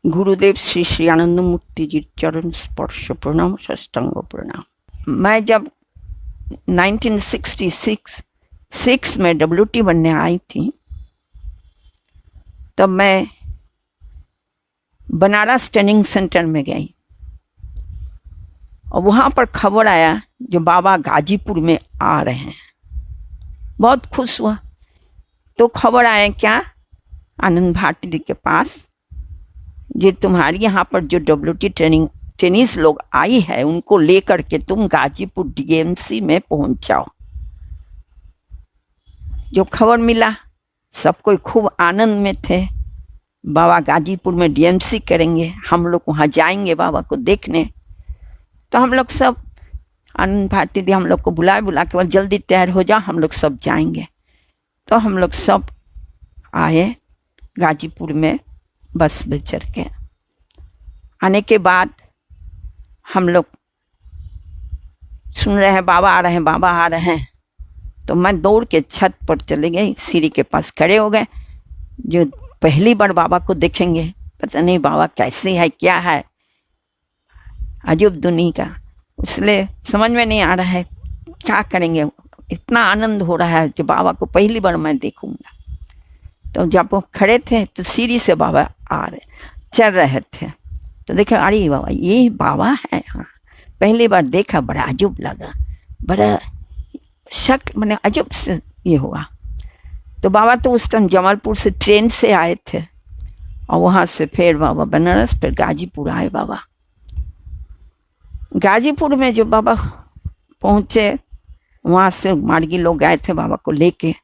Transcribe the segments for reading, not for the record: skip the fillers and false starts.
गुरुदेव श्री श्री आनंद मूर्ति जी चरण स्पर्श प्रणाम, साष्टांग प्रणाम। मैं जब 1966 में WT बनने आई थी, तब मैं बनारस ट्रेनिंग सेंटर में गई और वहाँ पर खबर आया जो बाबा गाजीपुर में आ रहे हैं। बहुत खुश हुआ। तो खबर आया क्या, आनंद भारती जी के पास, जो तुम्हारी यहाँ पर जो WT ट्रेनिंग्स लोग आई है उनको लेकर के तुम गाजीपुर DMC में पहुंच जाओ। जो खबर मिला, सब कोई खूब आनंद में थे। बाबा गाजीपुर में DMC करेंगे, हम लोग वहाँ जाएंगे बाबा को देखने। तो हम लोग सब, आनंद भारती दी हम लोग को बुला के बाद जल्दी तैयार हो जाओ, हम लोग सब जाएंगे। तो हम लोग सब आए गाजीपुर में, बस में चढ़ के। आने के बाद हम लोग सुन रहे हैं बाबा आ रहे हैं, बाबा आ रहे हैं। तो मैं दौड़ के छत पर चले गई, सीढ़ी के पास खड़े हो गए। जो पहली बार बाबा को देखेंगे, पता नहीं बाबा कैसे है, क्या है, अजूब दुनिया का, इसलिए समझ में नहीं आ रहा है क्या करेंगे। इतना आनंद हो रहा है जो बाबा को पहली बार मैं देखूंगा। तो जब वो खड़े थे तो सीढ़ी से बाबा चल रहे थे। तो देखा, अरे बाबा ये बाबा है। हाँ, पहली बार देखा, बड़ा अजूब लगा, बड़ा शक, मैंने अजूब से ये हुआ। तो बाबा तो उस टाइम जमालपुर से ट्रेन से आए थे और वहाँ से फिर बाबा बनारस, फिर गाजीपुर आए बाबा। गाजीपुर में जो बाबा पहुँचे, वहाँ से मार्गी लोग गए थे बाबा को लेके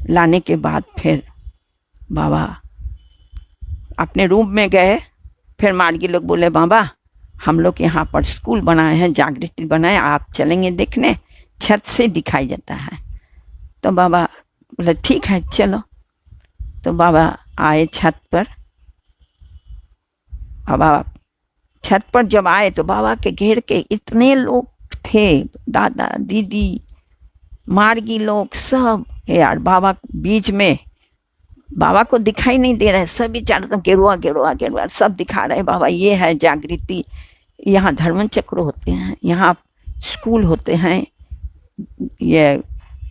लाने के बाद फिर बाबा अपने रूम में गए। फिर मार्गी लोग बोले, बाबा हम लोग यहाँ पर स्कूल बनाए हैं, जागृति बनाए, आप चलेंगे देखने, छत से दिखाई जाता है। तो बाबा बोले ठीक है चलो। तो बाबा आए छत पर। बाबा छत पर जब आए तो बाबा के घेर के इतने लोग थे, दादा दीदी मार्गी लोग सब। यार बाबा बीच में, बाबा को दिखाई नहीं दे रहे, सभी चारों तरफ गेरुआ गेरुआ गेरुआ सब दिखा रहे। बाबा ये है जागृति, यहाँ धर्म चक्र होते हैं, यहाँ स्कूल होते हैं, ये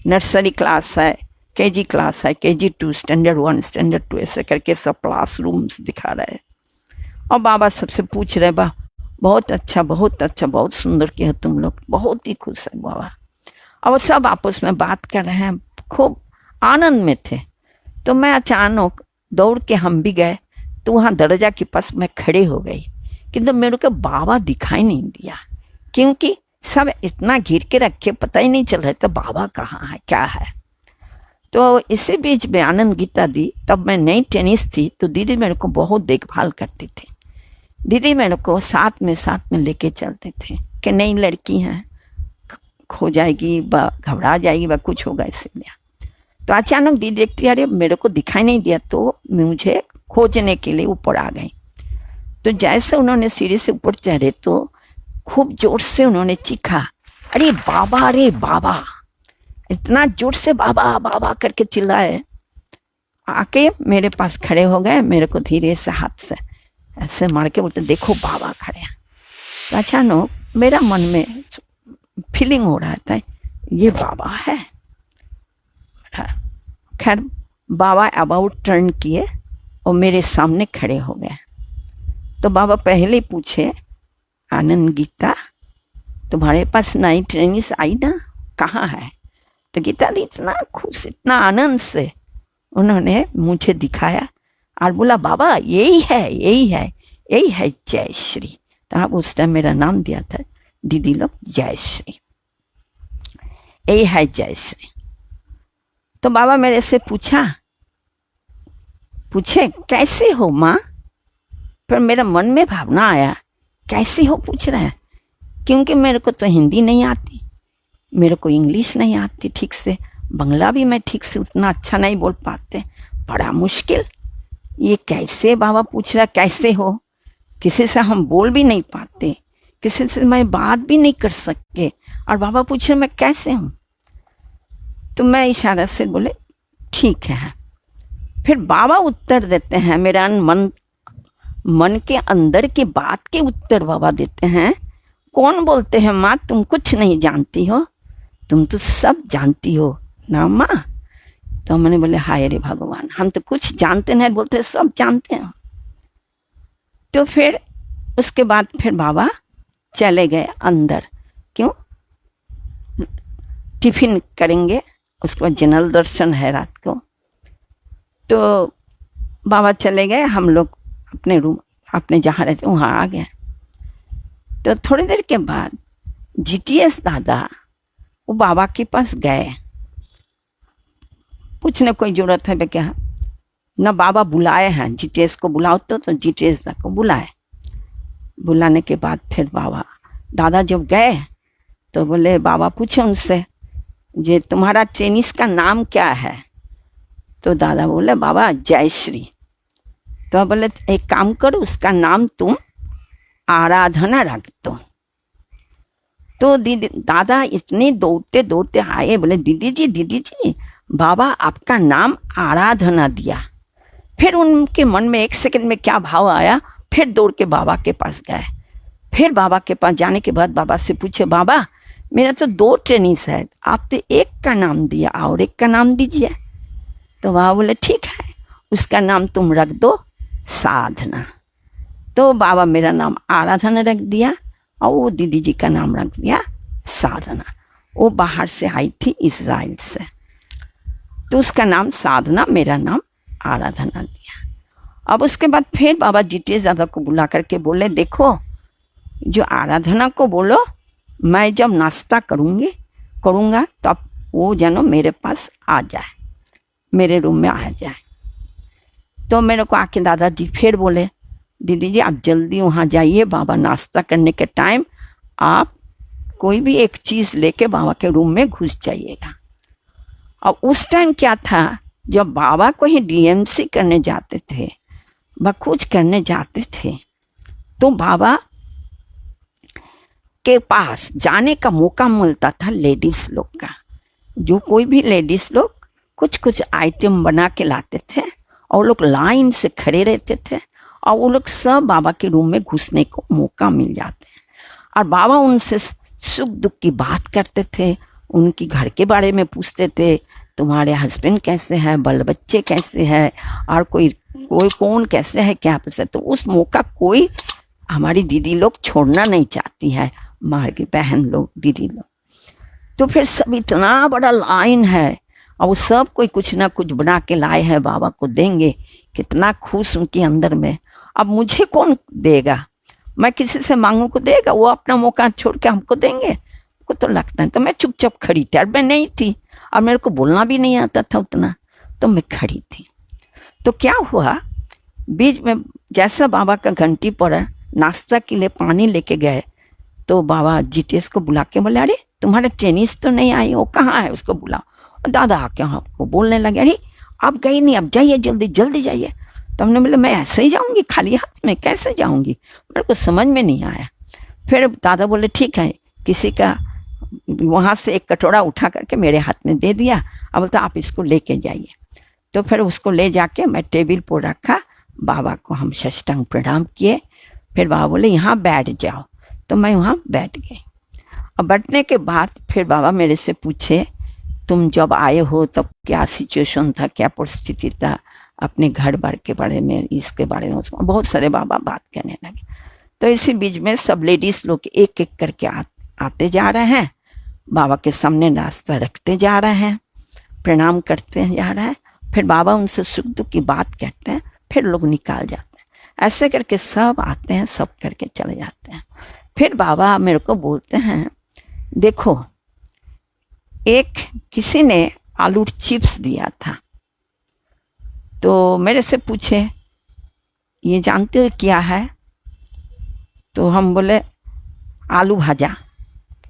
नर्सरी क्लास है, KG क्लास है, KG2, स्टैंडर्ड 1, स्टैंडर्ड 2, ऐसे करके सब क्लास रूम्स दिखा रहे। और बाबा सबसे पूछ रहे, बा बहुत अच्छा बहुत अच्छा, बहुत सुंदर किया तुम लोग, बहुत ही खुश है बाबा। और सब आपस में बात कर रहे हैं, खूब आनंद में थे। तो मैं अचानक दौड़ के हम भी गए, तो वहाँ दरवाजा के पास मैं खड़े हो गई, किंतु मेरे को बाबा दिखाई नहीं दिया, क्योंकि सब इतना घिर के रखे, पता ही नहीं चल रहा था बाबा कहाँ है क्या है। तो इसी बीच में आनंद गीता दी, तब मैं नई टेनिस थी, तो दीदी मेरे को बहुत देखभाल करती थी। दीदी मेरे को साथ में लेके चलते थे कि नई लड़की हैं, खो जाएगी व घबरा जाएगी व कुछ होगा, इसलिए। तो अचानक दीदी देखती, अरे मेरे को दिखाई नहीं दिया, तो मुझे खोजने के लिए ऊपर आ गई। तो जैसे उन्होंने सीढ़ी से ऊपर चढ़े तो खूब जोर से उन्होंने चीखा, अरे बाबा, इतना जोर से बाबा बाबा करके चिल्लाए। आके मेरे पास खड़े हो गए, मेरे को धीरे से हाथ से ऐसे मार के बोलते, देखो बाबा खड़े हैं। तो अचानक मेरा मन में फीलिंग हो रहा था, ये बाबा है। खैर बाबा अबाउट टर्न किए और मेरे सामने खड़े हो गए। तो बाबा पहले पूछे, आनंद गीता तुम्हारे पास नई ट्रेनिंग्स आई ना, कहाँ है? तो गीता दी इतना खुश, इतना आनंद से उन्होंने मुझे दिखाया और बोला, बाबा यही है जय श्री। तो आप उस टाइम मेरा नाम दिया था दीदी लोग, जय श्री, यही है जय श्री। तो बाबा मेरे से पूछे कैसे हो माँ? पर मेरा मन में भावना आया, कैसे हो पूछ रहे हैं, क्योंकि मेरे को तो हिंदी नहीं आती, मेरे को इंग्लिश नहीं आती ठीक से, बंगला भी मैं ठीक से उतना अच्छा नहीं बोल पाते, बड़ा मुश्किल। ये कैसे बाबा पूछ रहा कैसे हो? किसी से हम बोल भी नहीं पाते, किसी से मैं बात भी नहीं कर सकते, और बाबा पूछ रहे मैं कैसे हूँ? तो मैं इशारा से बोले ठीक है। फिर बाबा उत्तर देते हैं, मेरा मन के अंदर की बात के उत्तर बाबा देते हैं। कौन बोलते हैं, माँ तुम कुछ नहीं जानती हो, तुम तो सब जानती हो ना माँ। तो मैंने बोले हाय रे भगवान, हम तो कुछ जानते नहीं, बोलते सब जानते हैं। तो फिर उसके बाद फिर बाबा चले गए अंदर, क्यों, टिफिन करेंगे, उसके बाद जनरल दर्शन है रात को। तो बाबा चले गए, हम लोग अपने रूम, अपने जहाँ रहते वहाँ आ गए। तो थोड़ी देर के बाद जीटीएस दादा वो बाबा के पास गए, पूछने कोई जरूरत है क्या, ना बाबा बुलाए हैं, जीटीएस को बुलाओ तो जीटीएस दादा को बुलाए। बुलाने के बाद फिर बाबा दादा जब गए तो बोले, बाबा पूछे उनसे, जे तुम्हारा टेनिस का नाम क्या है। तो दादा बोले, बाबा जयश्री। तो बोले एक काम करो, उसका नाम तुम आराधना रख दो। तो दीदी दादा इतने दौड़ते दौड़ते आए, बोले दीदी जी बाबा आपका नाम आराधना दिया। फिर उनके मन में एक सेकंड में क्या भाव आया, फिर दौड़ के बाबा के पास गए। फिर बाबा के पास जाने के बाद बाबा से पूछे, बाबा मेरा तो 2 टेनिस है, आप तो एक का नाम दिया और एक का नाम दीजिए। तो बाबा बोले ठीक है, उसका नाम तुम रख दो साधना। तो बाबा मेरा नाम आराधना रख दिया और वो दीदी जी का नाम रख दिया साधना। वो बाहर से आई थी इजराइल से, तो उसका नाम साधना, मेरा नाम आराधना दिया। अब उसके बाद फिर बाबा जीटीएस दादा को बुला करके बोले, देखो जो आराधना को बोलो, मैं जब नाश्ता करूँगा तब वो जानो मेरे पास आ जाए, मेरे रूम में आ जाए। तो मेरे को आके दादाजी फिर बोले, दीदी जी आप जल्दी वहाँ जाइए, बाबा नाश्ता करने के टाइम आप कोई भी एक चीज़ लेके बाबा के रूम में घुस जाइएगा। और उस टाइम क्या था, जब बाबा को ही डीएमसी करने जाते थे, कुछ करने जाते थे, तो बाबा के पास जाने का मौका मिलता था लेडीज लोग का। जो कोई भी लेडीज लोग कुछ कुछ आइटम बना के लाते थे और लोग लाइन से खड़े रहते थे और वो लोग सब बाबा के रूम में घुसने को मौका मिल जाते हैं। और बाबा उनसे सुख दुख की बात करते थे, उनकी घर के बारे में पूछते थे, तुम्हारे हस्बैंड कैसे हैं, बाल बच्चे कैसे हैं, और कोई कौन कैसे है, क्या पूछते। तो उस मौका कोई हमारी दीदी लोग छोड़ना नहीं चाहती है, मार्गी बहन लोग, दीदी लोग। तो फिर सब इतना बड़ा लाइन है और वो सब कोई कुछ ना कुछ बना के लाए हैं, बाबा को देंगे। कितना खुश उनके अंदर में। अब मुझे कौन देगा, मैं किसी से मांगू को देगा, वो अपना मौका छोड़ के हमको देंगे, को तो लगता है। तो मैं चुपचाप खड़ी थी, और मैं नहीं थी और मेरे को बोलना भी नहीं आता था उतना, तो मैं खड़ी थी। तो क्या हुआ, बीच में जैसा बाबा का घंटी पड़ा, नाश्ता के लिए पानी लेके गए, तो बाबा जीटीएस को बुला के बोले, अरे तुम्हारे टेनिस तो नहीं आई, वो कहाँ है, उसको बुलाओ। और दादा आके हमको बोलने लगे, अरे आप गई नहीं, अब जाइए जल्दी जल्दी जाइए। तो हमने बोले मैं ऐसे ही जाऊँगी, खाली हाथ में कैसे जाऊँगी, मेरे को समझ में नहीं आया। फिर दादा बोले ठीक है, किसी का वहाँ से एक कटोरा उठा करके मेरे हाथ में दे दिया, अब बोलता आप इसको लेके जाइए। तो फिर उसको ले जाके मैं टेबल पर रखा, बाबा को हम साष्टांग प्रणाम किए। फिर बाबा बोले यहाँ बैठ जाओ, तो मैं वहाँ बैठ गई। और बैठने के बाद फिर बाबा मेरे से पूछे, तुम जब आए हो तब क्या सिचुएशन था, क्या परिस्थिति था, अपने घर बार के बारे में, इसके बारे में, उसमें बहुत सारे बाबा बात करने लगे। तो इसी बीच में सब लेडीज लोग एक एक करके आते जा रहे हैं, बाबा के सामने नाश्ता रखते जा रहे हैं, प्रणाम करते जा रहे हैं। फिर बाबा उनसे सुख दुख की बात कहते हैं, फिर लोग निकाल जाते हैं। ऐसे करके सब आते हैं, सब करके चले जाते हैं। फिर बाबा मेरे को बोलते हैं, देखो एक किसी ने आलू चिप्स दिया था, तो मेरे से पूछे ये जानते हो क्या है। तो हम बोले आलू भाजा,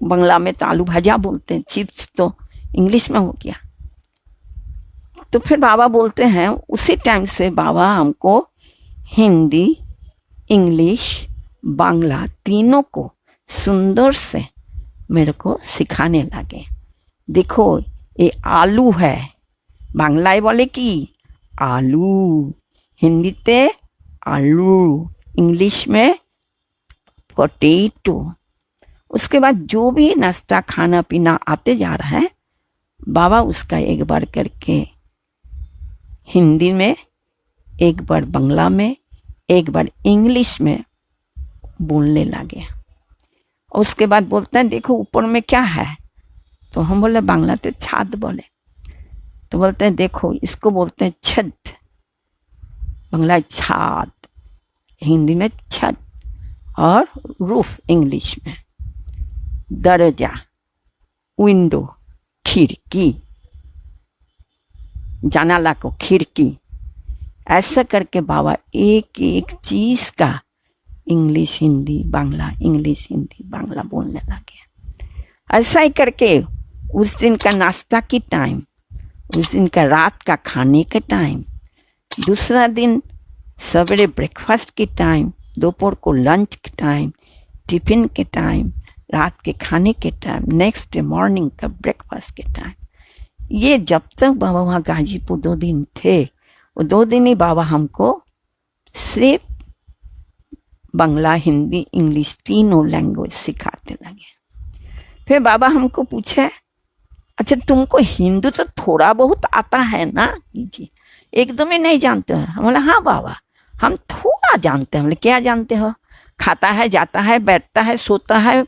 बंगला में तो आलू भाजा बोलते हैं, चिप्स तो इंग्लिश में हो गया। तो फिर बाबा बोलते हैं, उसी टाइम से बाबा हमको हिंदी, इंग्लिश, बांग्ला तीनों को सुंदर से मेरे को सिखाने लगे। देखो ये आलू है, बांग्लाय बोले कि आलू, हिंदीते आलू, इंग्लिश में पोटैटो। उसके बाद जो भी नाश्ता खाना पीना आते जा रहा है, बाबा उसका एक बार करके हिंदी में, एक बार बांग्ला में, एक बार इंग्लिश में बोलने लगे। उसके बाद बोलते हैं देखो ऊपर में क्या है, तो हम बोले बांग्लाते छत बोले, तो बोलते हैं देखो इसको बोलते हैं छत, बांग्ला छत, हिंदी में छत, और रूफ इंग्लिश में, दरजा विंडो खिड़की, जनाला को खिड़की। ऐसा करके बाबा एक एक चीज का इंग्लिश हिंदी बांग्ला, इंग्लिश हिंदी बांग्ला बोलने लगे। ऐसा ही करके उस दिन का नाश्ता की टाइम, उस दिन का रात का खाने का टाइम, दूसरा दिन सवेरे ब्रेकफास्ट की टाइम, दोपहर को लंच के टाइम, टिफिन के टाइम, रात के खाने के टाइम, नेक्स्ट डे मॉर्निंग का ब्रेकफास्ट के टाइम। ये जब तक बाबा वहाँ गाजीपुर 2 दिन थे, वो 2 दिन ही बाबा हमको सिर्फ बांग्ला, हिंदी, इंग्लिश तीनों लैंग्वेज सिखाते लगे। फिर बाबा हमको पूछे अच्छा तुमको हिंदू तो थोड़ा बहुत आता है ना जी, एकदम ही नहीं जानते हो? हम बोला हाँ बाबा हम थोड़ा जानते हैं। बोले क्या जानते हो? खाता है, जाता है, बैठता है, सोता है,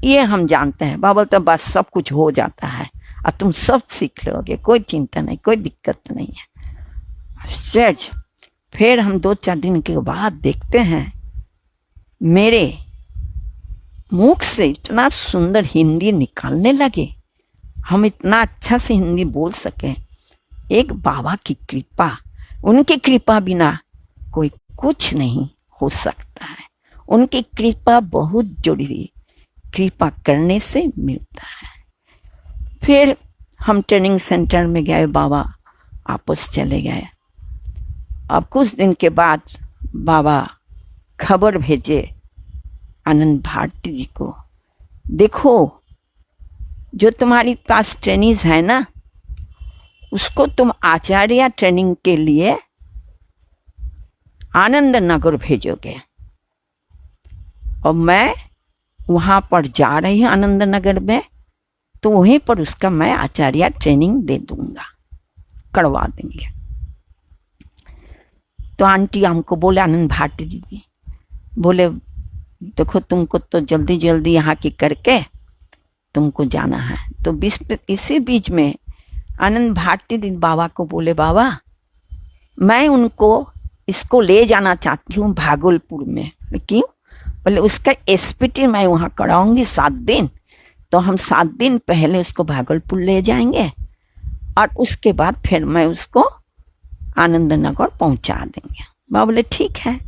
ये हम जानते हैं। बाबा तो बस सब कुछ हो जाता है और तुम सब सीख लोगे, कोई चिंता नहीं, कोई दिक्कत नहीं है। सच। फिर हम 2-4 दिन के बाद देखते हैं मेरे मुख से इतना सुंदर हिंदी निकालने लगे, हम इतना अच्छा से हिंदी बोल सके। एक बाबा की कृपा, उनकी कृपा बिना कोई कुछ नहीं हो सकता है। उनकी कृपा बहुत जरूरी, कृपा करने से मिलता है। फिर हम ट्रेनिंग सेंटर में गए, बाबा वापस चले गए। अब कुछ दिन के बाद बाबा खबर भेजे आनंद भारती जी को, देखो जो तुम्हारी पास ट्रेनिंग है ना, उसको तुम आचार्य ट्रेनिंग के लिए आनंद नगर भेजोगे। और मैं वहाँ पर जा रही हूँ आनंद नगर में, तो वहीं पर उसका मैं आचार्य ट्रेनिंग दे दूंगा, करवा देंगे। तो आंटी हमको बोले, आनंद भारती दीदी बोले देखो तुमको तो जल्दी जल्दी यहाँ की करके तुमको जाना है। तो इसी बीच में आनंद भारती दीदी बाबा को बोले, बाबा मैं उनको इसको ले जाना चाहती हूँ भागलपुर में। क्यों? बोले उसका एसपीटी मैं वहाँ कराऊंगी 7 दिन, तो हम 7 दिन पहले उसको भागलपुर ले जाएंगे और उसके बाद फिर मैं उसको आनंद नगर पहुँचा देंगे। बाबा बोले ठीक है।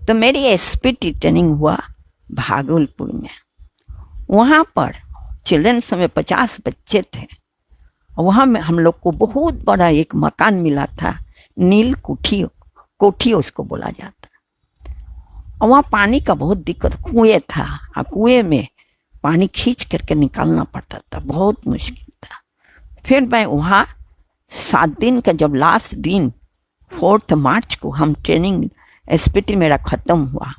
तो मेरी एसपीटी ट्रेनिंग हुआ भागलपुर में। वहाँ पर चिल्ड्रंस में 50 बच्चे थे। वहाँ में हम लोग को बहुत बड़ा एक मकान मिला था, नील कोठी उसको बोला जाता। और वहाँ पानी का बहुत दिक्कत, कुएं था और कुएं में पानी खींच करके निकालना पड़ता था, बहुत मुश्किल था। फिर मैं वहाँ 7 दिन का जब लास्ट दिन 4 मार्च को हम ट्रेनिंग एसपीटी मेरा ख़त्म हुआ,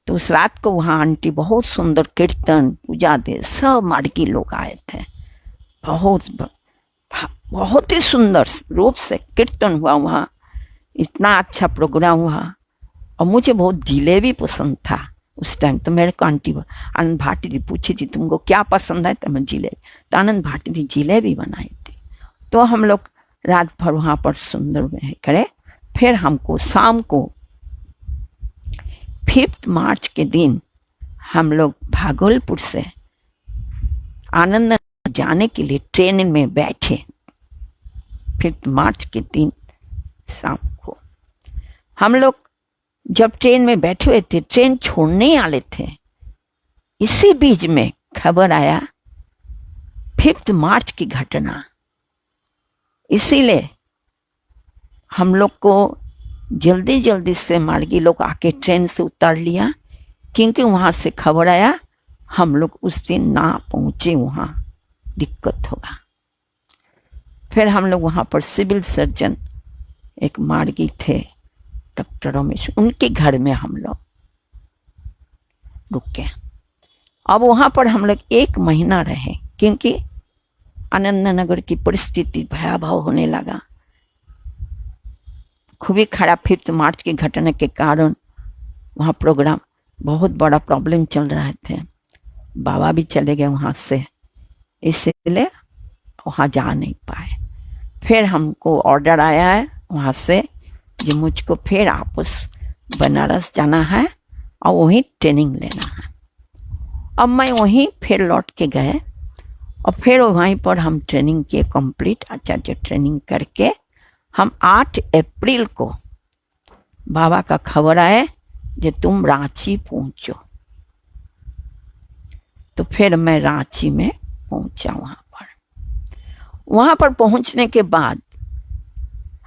तो उस रात को वहाँ आंटी बहुत सुंदर कीर्तन पूजा दे, सब मार्गी लोग आए थे। बहुत ही सुंदर रूप से कीर्तन हुआ वहाँ, इतना अच्छा प्रोग्राम हुआ। और मुझे बहुत जिलेबी पसंद था उस टाइम। तो मेरे को आंटी आनंद भारती जी पूछी थी तुमको क्या पसंद है, तो मैं जिलेबी, तो आनंद भारती जी जिलेबी बनाई थी। तो हम लोग रात भर वहाँ पर सुंदर में करे। फिर हमको शाम को 5 मार्च के दिन हम लोग भागलपुर से आनंद जाने के लिए ट्रेन में बैठे। 5 मार्च के दिन शाम को हम लोग जब ट्रेन में बैठे हुए थे, ट्रेन छोड़ने वाले थे, इसी बीच में खबर आया 5 मार्च की घटना। इसीलिए हम लोग को जल्दी जल्दी से मार्गी लोग आके ट्रेन से उतार लिया, क्योंकि वहाँ से खबर आया हम लोग उस दिन ना पहुँचे, वहाँ दिक्कत होगा। फिर हम लोग वहाँ पर सिविल सर्जन एक मार्गी थे डॉक्टर रमेश, उनके घर में हम लोग रुके। अब वहाँ पर हम लोग 1 महीना रहे, क्योंकि आनंदनगर की परिस्थिति भयावह होने लगा। खूब ही खराब 5 मार्च की घटना के कारण वहाँ प्रोग्राम बहुत बड़ा प्रॉब्लम चल रहे थे। बाबा भी चले गए वहाँ से, इसलिए वहाँ जा नहीं पाए। फिर हमको ऑर्डर आया है वहाँ से कि मुझको फिर वापस बनारस जाना है और वहीं ट्रेनिंग लेना है। अब मैं वहीं फिर लौट के गए और फिर वहीं पर हम ट्रेनिंग किए कंप्लीट, आचार्य ट्रेनिंग करके हम 8 अप्रैल को बाबा का खबर आए कि तुम रांची पहुंचो। तो फिर मैं रांची में पहुंचा। वहाँ पर पहुंचने के बाद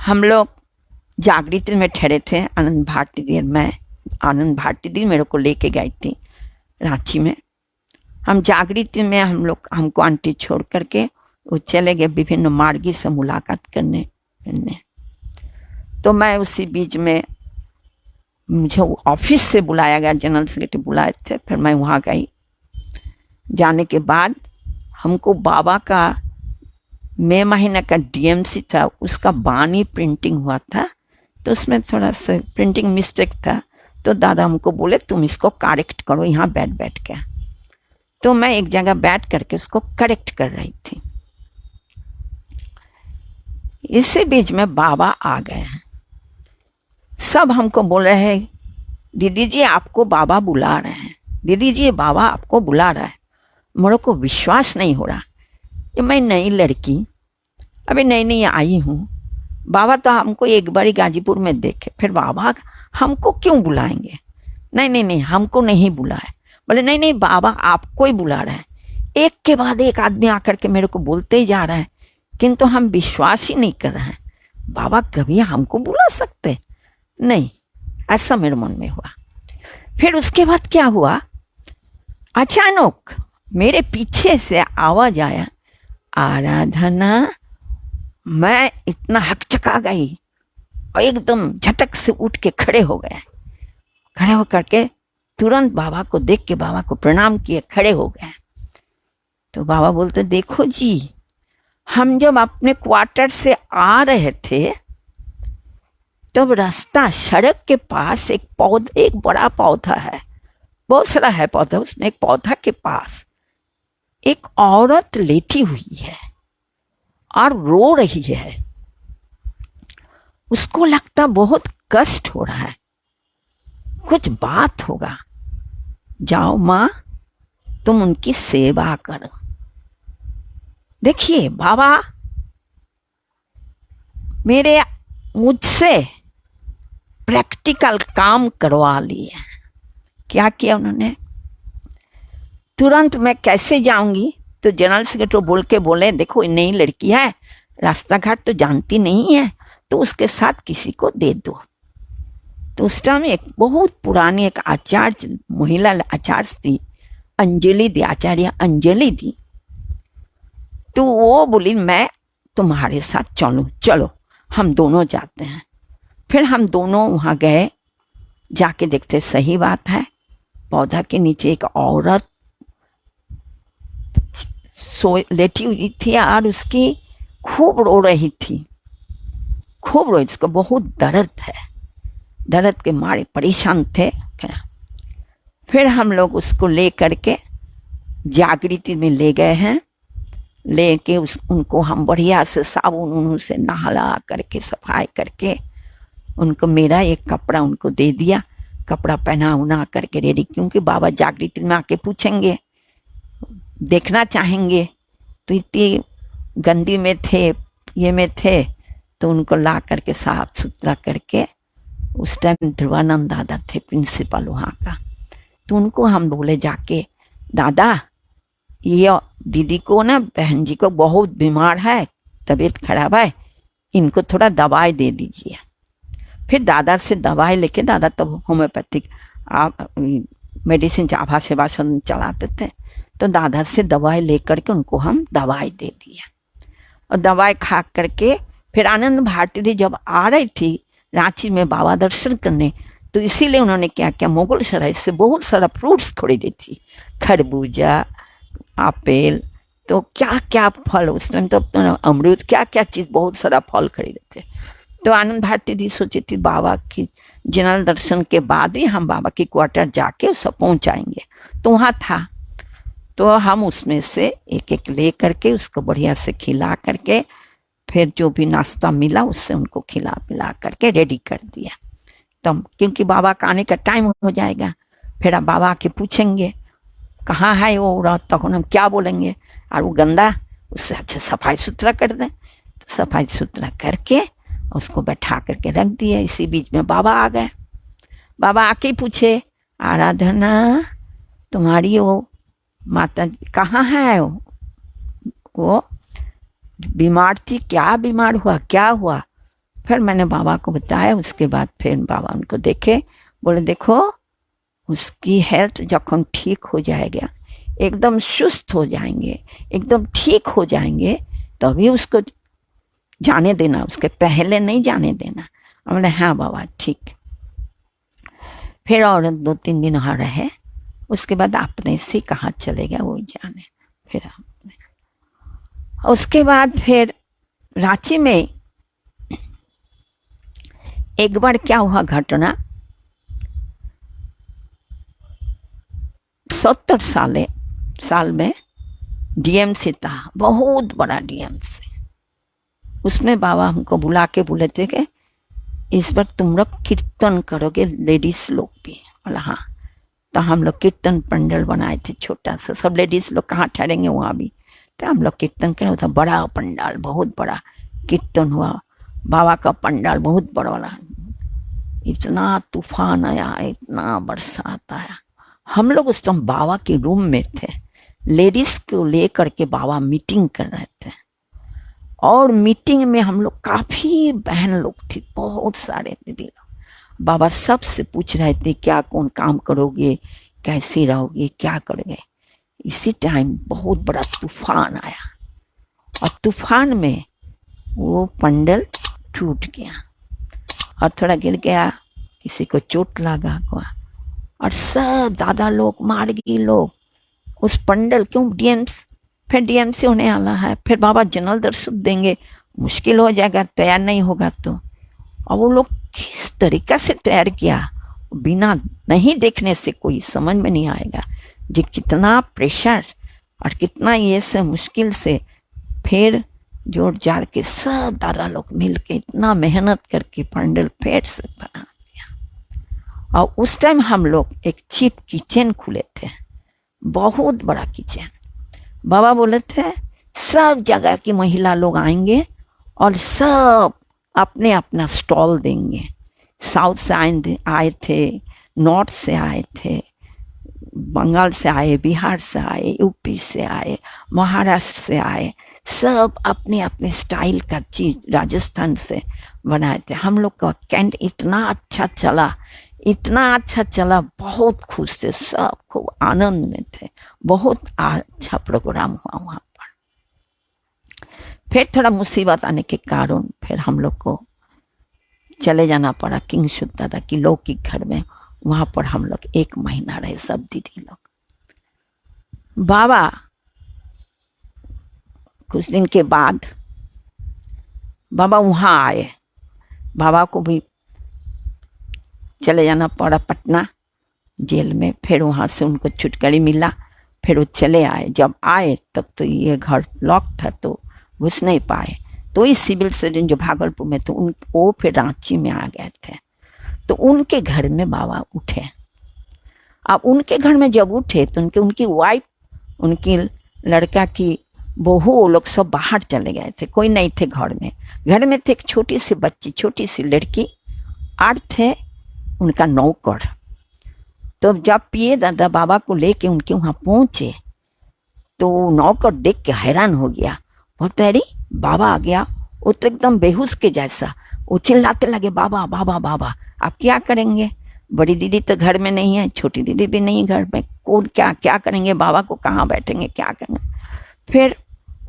हम लोग जागृति में ठहरे थे। आनंद भारती दी मेरे को लेके गई थी रांची में। हम जागृति में हमको आंटी छोड़ करके वो चले गए विभिन्न मार्गी से मुलाकात करने। तो मैं उसी बीच में मुझे ऑफिस से बुलाया गया, जनरल सेक्रेटरी बुलाए थे। फिर मैं वहाँ गई। जाने के बाद हमको बाबा का मई महीने का डीएमसी था, उसका बानी प्रिंटिंग हुआ था, तो उसमें थोड़ा सा प्रिंटिंग मिस्टेक था। तो दादा हमको बोले तुम इसको करेक्ट करो यहाँ बैठ के। तो मैं एक जगह बैठ करके उसको करेक्ट कर रही थी। इसी बीच में बाबा आ गए हैं। सब हमको बोल रहे हैं दीदी जी आपको बाबा बुला रहे हैं, दीदी जी बाबा आपको बुला रहा है। मेरे को विश्वास नहीं हो रहा, ये मैं नई लड़की अभी नई आई हूँ। बाबा तो हमको एक बारी गाजीपुर में देखे, फिर बाबा हमको क्यों बुलाएंगे? नहीं हमको नहीं बुलाए। बोले नहीं बाबा आपको ही बुला रहे हैं। एक के बाद एक आदमी आकर के मेरे को बोलते ही जा रहा है, किंतु हम विश्वास ही नहीं कर रहे हैं। बाबा कभी हमको बुला सकते नहीं, ऐसा मेरे मन में हुआ। फिर उसके बाद क्या हुआ, अचानक मेरे पीछे से आवाज आया आराधना। मैं इतना हकचका गई और एकदम झटक से उठ के खड़े हो गए। खड़े होकर के तुरंत बाबा को देख के बाबा को प्रणाम किए, खड़े हो गए। तो बाबा बोलते देखो जी, हम जब अपने क्वार्टर से आ रहे थे तब रास्ता सड़क के पास एक बड़ा पौधा है, बहुत सारा है पौधा, उसमें एक पौधा के पास एक औरत लेटी हुई है और रो रही है। उसको लगता बहुत कष्ट हो रहा है, कुछ बात होगा। जाओ माँ तुम उनकी सेवा करो। देखिए बाबा मुझसे प्रैक्टिकल काम करवा लिए। क्या किया उन्होंने? तुरंत मैं कैसे जाऊंगी? तो जनरल सेक्रेटरी बोल के बोले देखो नई लड़की है, रास्ता घाट तो जानती नहीं है, तो उसके साथ किसी को दे दो। तो उस टाइम एक बहुत पुरानी एक आचार्य, महिला आचार्य थी, आचार्य अंजलि दी। तो वो बोली मैं तुम्हारे साथ चलो हम दोनों जाते हैं। फिर हम दोनों वहाँ गए। जाके देखते सही बात है, पौधा के नीचे एक औरत लेटी हुई थी और उसकी खूब रो रही थी, उसको बहुत दर्द है, दर्द के मारे परेशान थे। फिर हम लोग उसको ले करके जागृति में ले गए हैं। लेके उनको हम बढ़िया से साबुन से नहला करके सफाई करके उनको मेरा एक कपड़ा उनको दे दिया, कपड़ा पहना उना करके रेडी, क्योंकि बाबा जागृति में आके पूछेंगे, देखना चाहेंगे। तो इतनी गंदी में थे, ये में थे, तो उनको ला करके साफ सुथरा करके, उस टाइम ध्रुवानंद दादा थे प्रिंसिपल वहाँ का, तो उनको हम बोले जाके दादा ये दीदी को ना, बहन जी को बहुत बीमार है, तबीयत खराब है, इनको थोड़ा दवाई दे दीजिए। फिर दादा से दवाई लेके, दादा तब होम्योपैथिक मेडिसिन आभा सेवा सदन चलाते थे, तो दादा से दवाई लेकर के उनको हम दवाई दे दिया। और दवाई खा करके फिर आनंद भारती जी जब आ रही थी रांची में बाबा दर्शन करने, तो इसीलिए उन्होंने क्या किया, मुगल सराय से बहुत सारा फ्रूट्स खरीदी थी, खरबूजा, आपेल, तो क्या क्या फल, उस टाइम तो अमरूद, क्या क्या चीज़, बहुत सारा फल खरीदे थे। तो आनंद भारती जी सोची थी बाबा की जनरल दर्शन के बाद ही हम बाबा की क्वार्टर जाके उसे पहुंचाएंगे। तो वहाँ था, तो हम उसमें से एक एक ले करके उसको बढ़िया से खिला करके फिर जो भी नाश्ता मिला उससे उनको खिला पिला करके रेडी कर दिया। तब क्योंकि बाबा का आने का टाइम हो जाएगा, फिर अब बाबा आके पूछेंगे कहाँ है वो औरत, तখন हम क्या बोलेंगे, और वो गंदा, उससे अच्छा सफाई सुथरा कर दें। तो सफाई सुथरा करके उसको बैठा करके रख दिया। इसी बीच में बाबा आ गए। बाबा आके पूछे, आराधना तुम्हारी वो माता कहाँ है, वो बीमार थी, क्या बीमार हुआ, क्या हुआ। फिर मैंने बाबा को बताया। उसके बाद फिर बाबा उनको देखे, बोले देखो उसकी हेल्थ जब ठीक हो जाएगा, एकदम सुस्त हो जाएंगे, एकदम ठीक हो जाएंगे, तभी उसको जाने देना, उसके पहले नहीं जाने देना। हमने हाँ बाबा ठीक। फिर और 2-3 दिन वहाँ रहे, उसके बाद अपने से कहाँ चले गया वो जाने। फिर उसके बाद फिर रांची में एक बार क्या हुआ घटना, 70 साल में डीएमसी था, बहुत बड़ा डीएमसी। उसमें बाबा हमको बुला के बोले थे कि इस बार तुम लोग कीर्तन करोगे, लेडीज लोग भी। बोला हाँ। तो हम लोग कीर्तन पंडल बनाए थे छोटा सा, सब लेडीज लोग कहाँ ठहरेंगे वहाँ भी, तो हम लोग कीर्तन करें। था बड़ा पंडाल, बहुत बड़ा कीर्तन हुआ, बाबा का पंडाल बहुत बड़ा। इतना तूफान आया, इतना बरसात आया। हम लोग उस टाइम बाबा के रूम में थे, लेडीज को लेकर के बाबा मीटिंग कर रहे थे। और मीटिंग में हम लोग काफ़ी बहन लोग थी, बहुत सारे दीदी लोग। बाबा सबसे पूछ रहे थे क्या कौन काम करोगे, कैसे रहोगे, क्या करोगे। इसी टाइम बहुत बड़ा तूफान आया, और तूफान में वो पंडल टूट गया और थोड़ा गिर गया, किसी को चोट लगा हुआ। और सब दादा लोग, मार्गी लोग उस पंडल, क्यों फिर डीएमसी होने वाला है, फिर बाबा जनरल दर्शन देंगे, मुश्किल हो जाएगा, तैयार नहीं होगा तो। और वो लोग किस तरीका से तैयार किया, बिना नहीं देखने से कोई समझ में नहीं आएगा जी, कितना प्रेशर और कितना ये से मुश्किल से फिर जोड़ जाड़ के सब दादा लोग मिल के इतना मेहनत करके पंडल फिर से बना दिया। और उस टाइम हम लोग एक चीप किचन खुले थे, बहुत बड़ा किचन। बाबा बोले थे सब जगह की महिला लोग आएंगे और सब अपने अपना स्टॉल देंगे। साउथ से आए थे, नॉर्थ से आए थे, बंगाल से आए, बिहार से आए, यूपी से आए, महाराष्ट्र से आए, सब अपने अपने स्टाइल का चीज राजस्थान से बनाए थे। हम लोग का कैंट इतना अच्छा चला, इतना अच्छा चला, बहुत खुश थे, सब खूब आनंद में थे, बहुत अच्छा प्रोग्राम हुआ वहाँ पर। फिर थोड़ा मुसीबत आने के कारण फिर हम लोग को चले जाना पड़ा किंग शुद्ध दादा की लौकिक घर में। वहाँ पर हम लोग 1 महीना रहे, सब दीदी लोग। बाबा कुछ दिन के बाद बाबा वहाँ आए, बाबा को भी चले जाना पड़ा पटना जेल में। फिर वहाँ से उनको छुटकारा मिला, फिर वो चले आए। जब आए तब तो ये घर लॉक था, तो घुस नहीं पाए। तो इस सिविल सर्जन जो भागलपुर में थे वो फिर रांची में आ गए थे, तो उनके घर में बाबा उठे। अब उनके घर में जब उठे तो उनकी वाइफ, उनकी लड़का की बहू, वो लोग सब बाहर चले गए थे, कोई नहीं थे घर में। घर में थे एक छोटी सी बच्ची, छोटी सी लड़की, और थे उनका नौकर। तो जब पिए दादा बाबा को लेके उनके वहाँ पहुँचे तो नौकर देख के हैरान हो गया, बोलते अरे बाबा आ गया। वो तो एकदम बेहोश के जैसा, वो चिल्लाते लगे बाबा बाबा बाबा। आप क्या करेंगे, बड़ी दीदी तो घर में नहीं है, छोटी दीदी भी नहीं घर में, कौन क्या क्या करेंगे, बाबा को कहाँ बैठेंगे, क्या करेंगे। फिर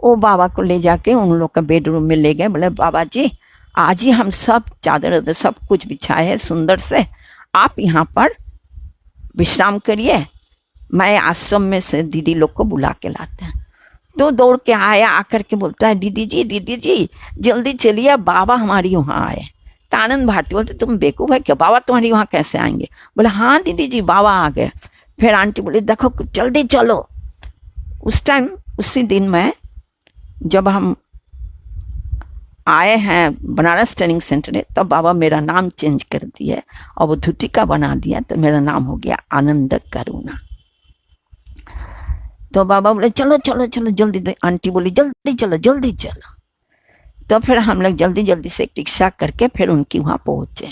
वो बाबा को ले जाके उन लोग का बेडरूम में ले गए। बोले बाबा जी आज ही हम सब चादर उधर सब कुछ बिछाए है सुंदर से, आप यहाँ पर विश्राम करिए, मैं आश्रम में से दीदी लोग को बुला के लाते हैं। तो दौड़ के आया, आकर के बोलता है दीदी जी जल्दी चलिए, बाबा हमारी वहाँ आए। तो आनंद भारती बोलते तुम बेवकूफ है क्या, बाबा तुम्हारी वहाँ कैसे आएंगे? बोले हाँ दीदी जी बाबा आ गए। फिर आंटी बोली देखो जल्दी चलो। उस टाइम उसी दिन में जब हम आए हैं बनारस ट्रेनिंग सेंटर में, तब बाबा मेरा नाम चेंज कर दिया और वो धुती का बना दिया, तो मेरा नाम हो गया आनंद करुणा। तो बाबा बोले चलो चलो चलो जल्दी, आंटी बोली जल्दी चलो। तो फिर हम लोग जल्दी जल्दी से एक रिक्शा करके फिर उनकी वहाँ पहुँचे।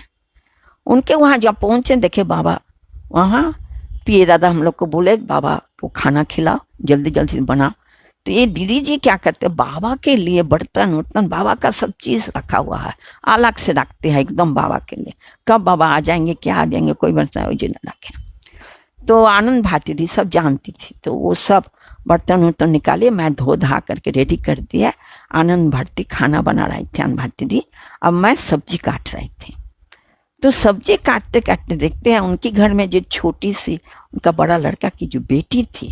उनके वहाँ जब पहुँचे देखे बाबा वहाँ, पिए दादा हम लोग को बोले बाबा को खाना खिलाओ जल्दी जल्दी बना। तो ये दीदी जी क्या करते, बाबा के लिए बर्तन उर्तन बाबा का सब चीज़ रखा हुआ है, अलग से रखते हैं एकदम बाबा के लिए, कब बाबा आ जाएंगे क्या आ जाएंगे कोई बर्तन वही न रखे। तो आनंद भारती थी सब जानती थी, तो वो सब बर्तन उर्तन निकाले, मैं धो धा करके रेडी कर दिया। आनंद भारती खाना बना रही थी आनंद भारती दी, अब मैं सब्जी काट रही थी। तो सब्जी काटते काटते देखते हैं उनके घर में जो छोटी सी उनका बड़ा लड़का की जो बेटी थी,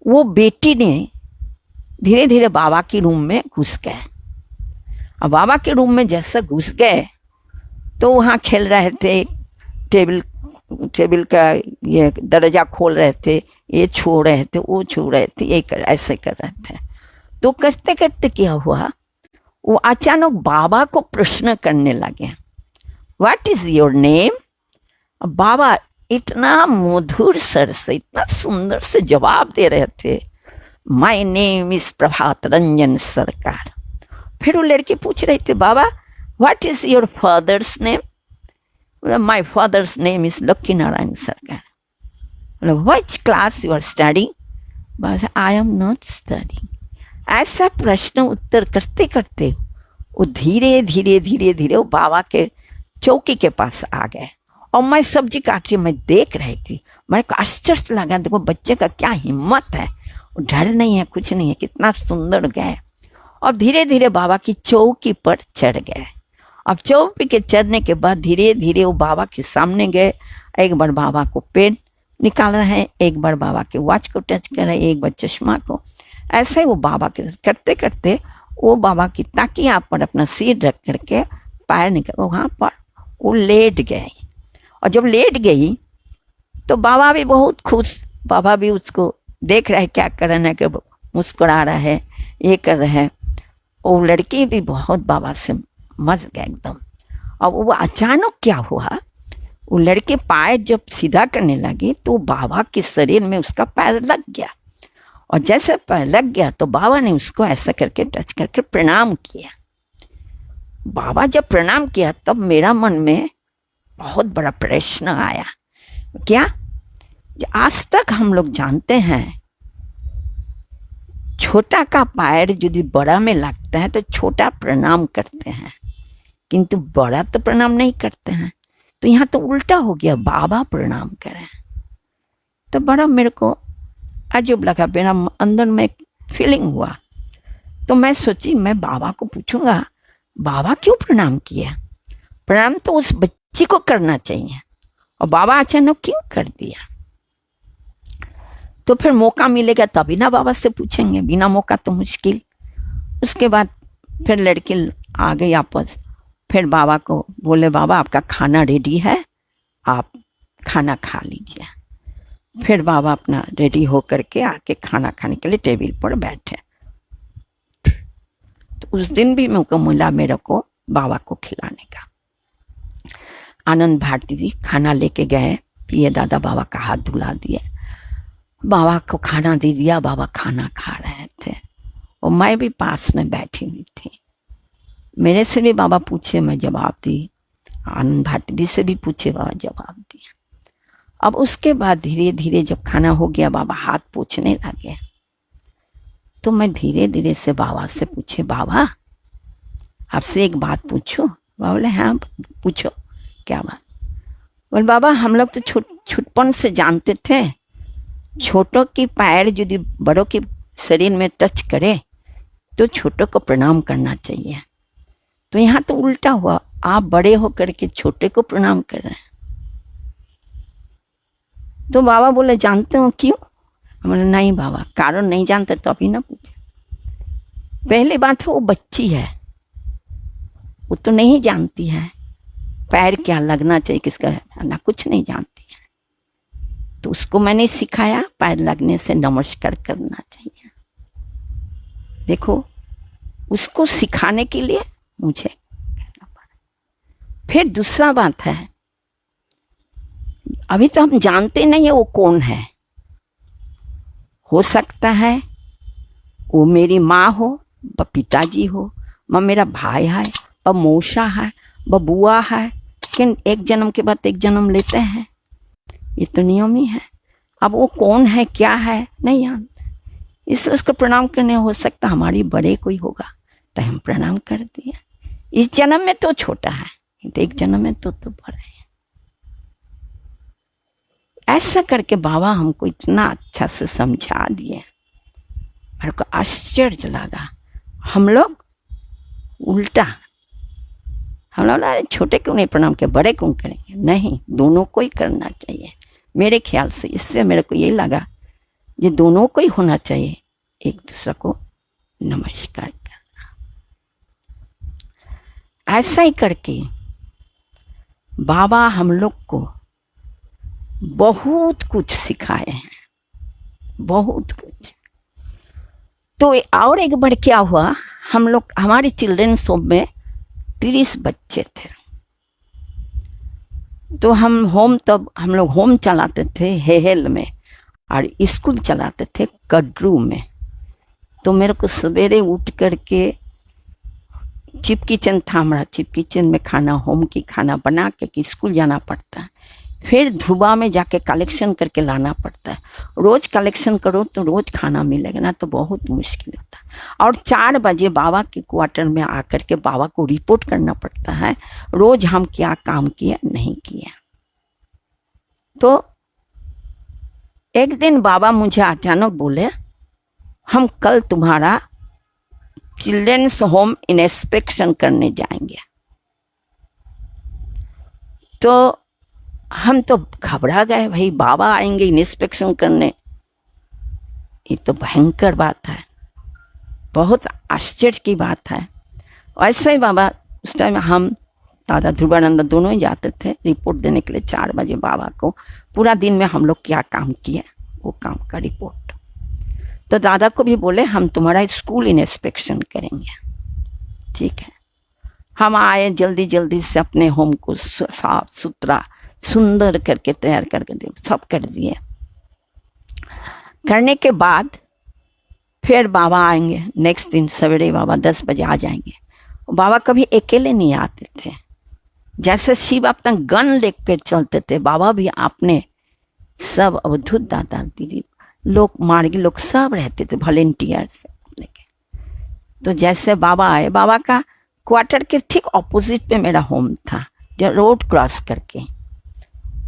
वो बेटी ने धीरे धीरे बाबा के रूम में घुस गए। अब बाबा के रूम में जैसे घुस गए तो वहाँ खेल रहे थे, टेबल का ये दरवाजा खोल रहे थे, ये छू रहे थे, वो छू रहे थे, ये ऐसे कर रहे थे। तो करते करते क्या हुआ, वो अचानक बाबा को प्रश्न करने लगे, व्हाट इज योर नेम? बाबा इतना मधुर स्वर से इतना सुंदर से जवाब दे रहे थे, my name is Prabhat Ranjan Sarkar. फिर वो लड़की पूछ रही थी बाबा what is your father's name? My father's name is Lucky Narayan Sarkar. Which class you are studying? I am not studying. ऐसा प्रश्न उत्तर करते करते वो धीरे धीरे धीरे धीरे वो बाबा के चौकी के पास आ गए। और मैं सब्जी काट रही, मैं देख रही थी, मेरे को आश्चर्य लगा, देखो बच्चे का क्या हिम्मत है, डर नहीं है कुछ नहीं है, कितना सुंदर गए। और धीरे धीरे बाबा की चौकी पर चढ़ गए। अब चौकी के चढ़ने के बाद धीरे धीरे वो बाबा के सामने गए, एक बार बाबा को पेन निकाल रहे हैं, एक बार बाबा के वॉच को टच कर रहे हैं, एक बार चश्मा को, ऐसे वो बाबा के करते करते वो बाबा की ताकिया पर अपना सिर रख करके पैर निकल वहाँ पर वो लेट गए। और जब लेट गई तो बाबा भी बहुत खुश, बाबा भी उसको देख रहे क्या कर रहे हैं, कि मुस्कुरा रहा है, ये कर रहे हैं। वो लड़की भी बहुत बाबा से मच गए एकदम। अब वो अचानक क्या हुआ, वो लड़के पैर जब सीधा करने लगे तो बाबा के शरीर में उसका पैर लग गया। और जैसे पैर लग गया तो बाबा ने उसको ऐसा करके टच करके प्रणाम किया। बाबा जब प्रणाम किया तब मेरा मन में बहुत बड़ा प्रश्न आया, क्या आज तक हम लोग जानते हैं छोटा का पैर यदि बड़ा में लगता है तो छोटा प्रणाम करते हैं, किंतु बड़ा तो प्रणाम नहीं करते हैं। तो यहाँ तो उल्टा हो गया, बाबा प्रणाम करें। तो बड़ा मेरे को अजीब लगा, मेरा अंदर में फीलिंग हुआ। तो मैं सोची मैं बाबा को पूछूंगा बाबा क्यों प्रणाम किया, प्रणाम तो उस बच्ची को करना चाहिए और बाबा अचानक क्यों कर दिया। तो फिर मौका मिलेगा तभी ना बाबा से पूछेंगे, बिना मौका तो मुश्किल। उसके बाद फिर लड़की आ गई आपस, फिर बाबा को बोले बाबा आपका खाना रेडी है, आप खाना खा लीजिए। फिर बाबा अपना रेडी हो करके आके खाना खाने के लिए टेबल पर बैठे। तो उस दिन भी मौका मिला मेरे को बाबा को खिलाने का। आनंद भारती जी खाना लेके गए, पिए दादा बाबा का हाथ धुला दिए, बाबा को खाना दे दिया, बाबा खाना खा रहे थे और मैं भी पास में बैठी हुई थी। मेरे से भी बाबा पूछे, मैं जवाब दी, आनंद भारती जी से भी पूछे, बाबा जवाब दिया। अब उसके बाद धीरे धीरे जब खाना हो गया बाबा हाथ पोंछने लगे, तो मैं धीरे धीरे से बाबा से पूछे, बाबा आपसे एक बात पूछूं? बाबा बोले हाँ पूछो, क्या बात? बोले बाबा हम लोग तो छुटपन से जानते थे छोटों की पैर यदि बड़ों के शरीर में टच करे तो छोटों को प्रणाम करना चाहिए। तो यहाँ तो उल्टा हुआ, आप बड़े होकर के छोटे को प्रणाम कर रहे हैं। तो बाबा बोले जानते हो क्यों? बोले नहीं बाबा, कारण नहीं जानते तो अभी ना पूछे। पहली बात है वो बच्ची है, वो तो नहीं जानती है पैर क्या लगना चाहिए किसका ना, कुछ नहीं जानती है। तो उसको मैंने सिखाया पैर लगने से नमस्कार करना चाहिए। देखो, उसको सिखाने के लिए मुझे कहना पड़ा। फिर दूसरा बात है, अभी तो हम जानते नहीं है वो कौन है। हो सकता है वो मेरी माँ हो, व पिताजी हो, व मेरा भाई है, व मौसा है, व बुआ है। लेकिन एक जन्म के बाद एक जन्म लेते हैं, ये तो नियम ही है। अब वो कौन है क्या है नहीं जानते, इसलिए उसको प्रणाम करने हो सकता हमारी बड़े कोई होगा तो हम प्रणाम कर दिए। इस जन्म में तो छोटा है, एक जन्म में तो बड़ा है। ऐसा करके बाबा हमको इतना अच्छा से समझा दिए, मेरे को आश्चर्य लगा। हम लोग उल्टा, हम लोग छोटे क्यों नहीं प्रणाम किया, बड़े क्यों करेंगे? नहीं, दोनों को ही करना चाहिए मेरे ख्याल से। इससे मेरे को ये लगा ये दोनों को ही होना चाहिए, एक दूसरे को नमस्कार करना। ऐसा ही करके बाबा हम लोग को बहुत कुछ सिखाए हैं, बहुत कुछ। तो और एक बार क्या हुआ, हम लोग हमारे चिल्ड्रंस होम में 30 बच्चे थे। तो हम लोग होम चलाते थे हेहेल में और स्कूल चलाते थे कड्रू में। तो मेरे को सवेरे उठ करके चिप किचन था हमारा, चिप किचन में खाना, होम की खाना बना के स्कूल जाना पड़ता है। फिर ध्रुवा में जाके कलेक्शन करके लाना पड़ता है। रोज कलेक्शन करो तो रोज खाना मिलेगा ना, तो बहुत मुश्किल होता है। और 4 बजे बाबा के क्वार्टर में आकर के बाबा को रिपोर्ट करना पड़ता है रोज हम क्या काम किया नहीं किया। तो एक दिन बाबा मुझे अचानक बोले हम कल तुम्हारा चिल्ड्रंस होम इंस्पेक्शन करने जाएंगे। तो हम तो घबरा गए, भाई बाबा आएंगे इंस्पेक्शन करने, ये तो भयंकर बात है, बहुत आश्चर्य की बात है। ऐसे ही बाबा उस टाइम हम दादा ध्रुवानंद दोनों ही जाते थे रिपोर्ट देने के लिए 4 बजे बाबा को, पूरा दिन में हम लोग क्या काम किए वो काम का रिपोर्ट। तो दादा को भी बोले हम तुम्हारा स्कूल इंस्पेक्शन करेंगे, ठीक है। हम आए जल्दी जल्दी से अपने होम को साफ सुथरा सुंदर करके तैयार करके दे सब कर दिए। करने के बाद फिर बाबा आएंगे नेक्स्ट दिन सवेरे, बाबा 10 बजे आ जाएंगे। बाबा कभी अकेले नहीं आते थे, जैसे शिव अपना गन लेकर चलते थे, बाबा भी आपने सब अवधूत दादा दीदी लोग मार्गी लोग सब रहते थे वॉलेंटियर्स लेके। तो जैसे बाबा आए, बाबा का क्वार्टर के ठीक ऑपोजिट पे मेरा होम था, जो रोड क्रॉस करके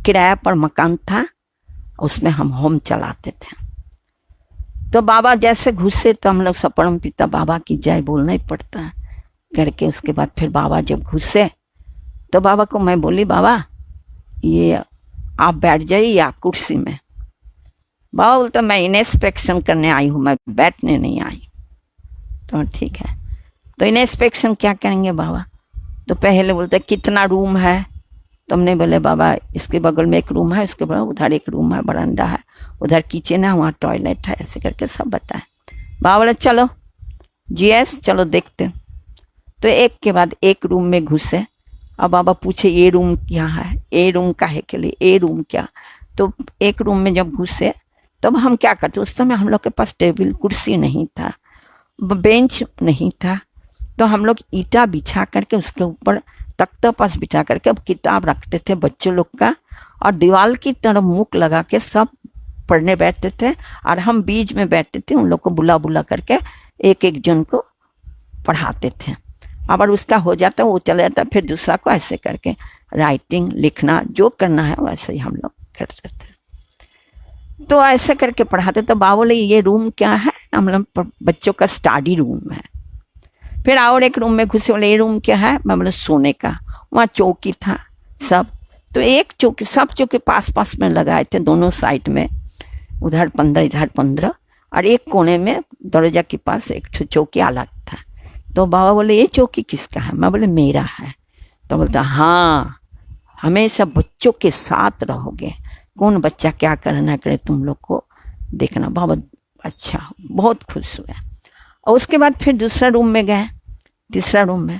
किराया पर मकान था, उसमें हम होम चलाते थे। तो बाबा जैसे घुसे तो हम लोग सब परम पिता बाबा की जय बोलना ही पड़ता है करके। उसके बाद फिर बाबा जब घुसे तो बाबा को मैं बोली बाबा ये आप बैठ जाइए आप कुर्सी में। बाबा बोलता मैं इंस्पेक्शन करने आई हूँ, मैं बैठने नहीं आई। तो ठीक है, तो इंस्पेक्शन क्या करेंगे बाबा? तो पहले बोलते कितना रूम है? तुमने बोले बाबा इसके बगल में एक रूम है, उसके बगल उधर एक रूम है, बरामदा है, उधर किचन है, वहाँ टॉयलेट है, ऐसे करके सब बताए। बाबा बोले चलो जीएस चलो देखते। तो एक के बाद एक रूम में घुसे। अब बाबा पूछे ये रूम क्या है, ए रूम काहे के लिए, ए रूम क्या? तो एक रूम में जब घुसे तब हम क्या करते, उस समय हम लोग के पास टेबल कुर्सी नहीं था, बेंच नहीं था, तो हम लोग ईटा बिछा करके उसके ऊपर तख्ता पास बिछा करके अब किताब रखते थे बच्चों लोग का, और दीवार की तरफ मुख लगा के सब पढ़ने बैठते थे, और हम बीच में बैठते थे, उन लोग को बुला बुला करके एक एक जन को पढ़ाते थे। अगर उसका हो जाता वो चला जाता, फिर दूसरा को ऐसे करके राइटिंग लिखना जो करना है वैसे ही हम लोग करते थे। तो ऐसे करके पढ़ाते। तो बाबा बोले ये रूम क्या है? हम लोग बच्चों का स्टडी रूम है। फिर और एक रूम में घुसे, बोले ये रूम क्या है? मैं बोले सोने का। वहाँ चौकी था सब, तो एक चौकी, सब चौकी पास पास में लगाए थे दोनों साइड में, उधर 15 इधर 15, और एक कोने में दरवाजा के पास एक चौकी अलग था। तो बाबा बोले ये चौकी किसका है? मैं बोले मेरा है। तो बोलता हाँ, हमेशा बच्चों के साथ रहोगे, कौन बच्चा क्या करना करे तुम लोग को देखना। बाबा अच्छा, बहुत खुश हुआ। और उसके बाद फिर दूसरा रूम में गए, तीसरा रूम में,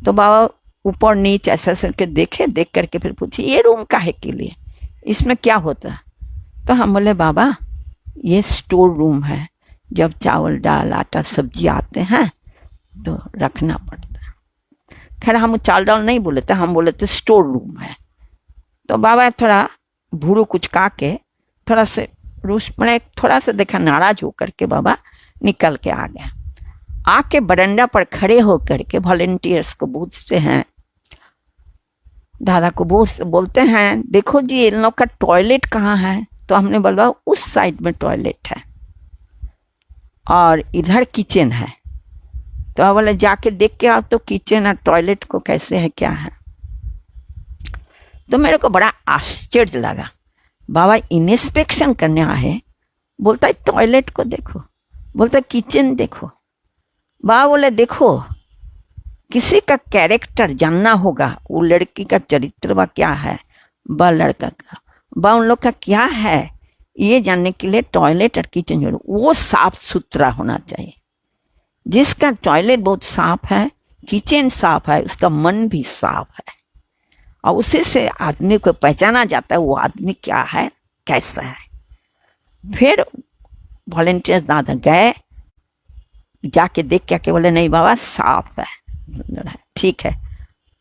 तो बाबा ऊपर नीचे ऐसा करके देखे, देख करके फिर पूछे ये रूम काहे के लिए, इसमें क्या होता है? तो हम बोले बाबा ये स्टोर रूम है, जब चावल दाल आटा सब्जी आते हैं तो रखना पड़ता है। खैर हम चावल दाल नहीं बोले थे, हम बोले थे स्टोर रूम है। तो बाबा थोड़ा भूरू कुछ का के थोड़ा से रूस मैंने थोड़ा सा देखा, नाराज होकर के बाबा निकल के आ गए। आके बरंडा पर खड़े होकर के वॉलेंटियर्स को पूछते हैं, दादा को बोलते हैं देखो जी इन लोग का टॉयलेट कहाँ है? तो हमने बोला उस साइड में टॉयलेट है और इधर किचन है। तो बोले जाके देख के आओ तो किचन और टॉयलेट को कैसे है क्या है। तो मेरे को बड़ा आश्चर्य लगा, बाबा इंस्पेक्शन करने आए, बोलता है टॉयलेट को देखो, बोलता है किचन देखो। बाबा बोले देखो किसी का कैरेक्टर जानना होगा, वो लड़की का चरित्र व क्या है, व लड़का का व उन लोग का क्या है, ये जानने के लिए टॉयलेट और किचन जो वो साफ सुथरा होना चाहिए। जिसका टॉयलेट बहुत साफ है, किचन साफ है, उसका मन भी साफ है, और उसी से आदमी को पहचाना जाता है वो आदमी क्या है, कैसा है। फिर वॉलेंटियर दादा गए, जाके देख के बोले नहीं बाबा साफ है, ठीक है।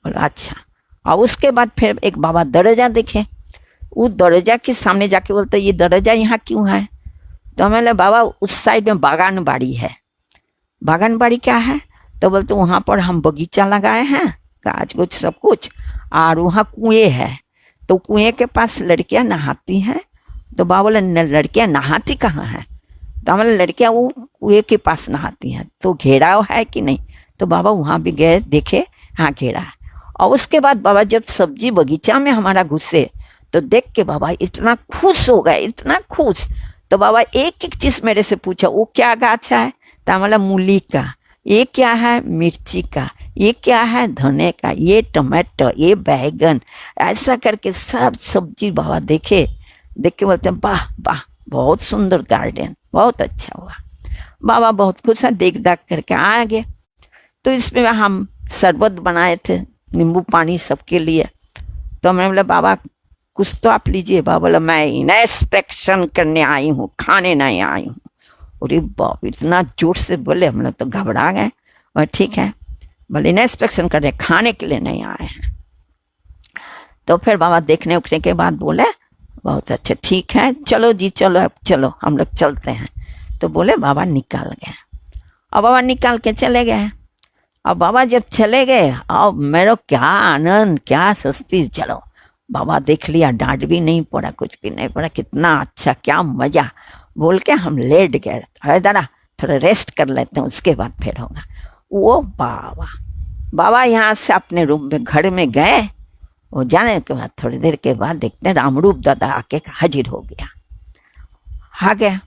बोला अच्छा। और उसके बाद फिर एक बाबा दरवाजा देखे, वो दरवाजा के सामने जाके बोलते ये दरवाजा यहाँ क्यों है? तो मैंने बाबा उस साइड में बागान बाड़ी है। बागान बाड़ी क्या है? तो बोलते वहाँ पर हम बगीचा लगाए हैं, काज कुछ सब कुछ, और वहाँ कुएं है, तो कुएं के पास लड़कियां नहाती हैं। तो बाबा बोले लड़कियां नहाती कहाँ हैं? तो हमारे लड़कियां वो कुएं के पास नहाती हैं, तो घेराव है कि नहीं? तो बाबा वहाँ भी गए, देखे हाँ घेरा है। और उसके बाद बाबा जब सब्जी बगीचा में हमारा घुसे तो देख के बाबा इतना खुश हो गए, इतना खुश। तो बाबा एक एक चीज मेरे से पूछा, वो क्या गाछ है? तो हमारा मूली का, ये क्या है? मिर्ची का, ये क्या है? धने का, ये टमाटर, ये बैगन, ऐसा करके सब सब्जी बाबा देखे, देख के बोलते हैं वाह वाह बहुत सुंदर गार्डन, बहुत अच्छा हुआ। बाबा बहुत खुश है, देख दाख करके आ गए। तो इसमें हम शरबत बनाए थे, नींबू पानी सबके लिए। तो हमने बोला बाबा कुछ तो आप लीजिए। बाबा बोला मैं इंस्पेक्शन करने आई हूँ, खाने नहीं आई हूँ। अरे बाप, इतना जोर से बोले, हम लोग तो घबरा गए। और ठीक है, बोले इंस्पेक्शन करने, खाने के लिए नहीं आए हैं। तो फिर बाबा देखने उखने के बाद बोले बहुत अच्छा, ठीक है चलो जी, चलो अब चलो हम लोग चलते हैं। तो बोले बाबा निकाल गए, और बाबा निकाल के चले गए। अब बाबा जब चले गए, अब मेरा क्या आनंद, क्या सुस्ती, चलो बाबा देख लिया, डांट भी नहीं पड़ा, कुछ भी नहीं पड़ा, कितना अच्छा, क्या मजा, बोल के हम लेट गए। अरे दादा थोड़ा रेस्ट कर लेते हैं, उसके बाद फिर होगा। वो बाबा यहाँ से अपने रूम में घर में गए। वो जाने के बाद थोड़ी देर के बाद देखते हैं रामरूप दादा आके हाजिर हो गया। आ गया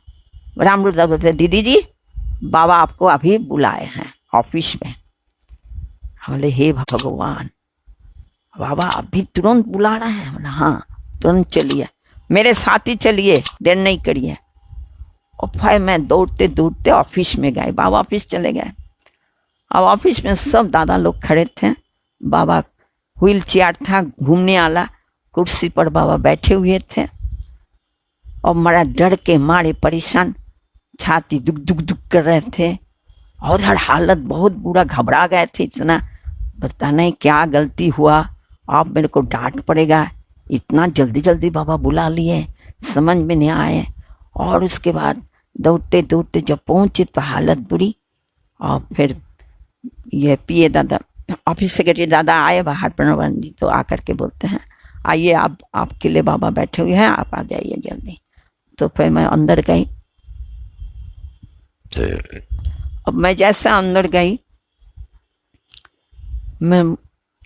रामरूप दादा, बोलते दीदी जी बाबा आपको अभी बुलाए हैं ऑफिस में। बोले हे भगवान, बाबा अभी तुरंत बुला रहे हैं? बोला हाँ तुरंत चलिए, मेरे साथ ही चलिए, देर नहीं करिए। और फिर मैं दौड़ते दौड़ते ऑफिस में गए, बाबा ऑफिस चले गए। अब ऑफिस में सब दादा लोग खड़े थे, बाबा व्हील चेयर था घूमने वाला, कुर्सी पर बाबा बैठे हुए थे। और मेरा डर के मारे परेशान, छाती दुख दुख दुख कर रहे थे, और उधर हालत बहुत बुरा, घबरा गए थे इतना, पता नहीं क्या गलती हुआ, आप मेरे को डांट पड़ेगा, इतना जल्दी जल्दी बाबा बुला लिए, समझ में नहीं आए। और उसके बाद दौड़ते दौड़ते जब पहुँचे तो हालत बुरी। और फिर ये पिए दादा, ऑफिस सेक्रेटरी दादा आए बाहर, प्रणवन जी, तो आकर के बोलते हैं आइए आप, आपके लिए बाबा बैठे हुए हैं, आप आ जाइए जल्दी। तो फिर मैं अंदर गई। अब मैं जैसे अंदर गई मैं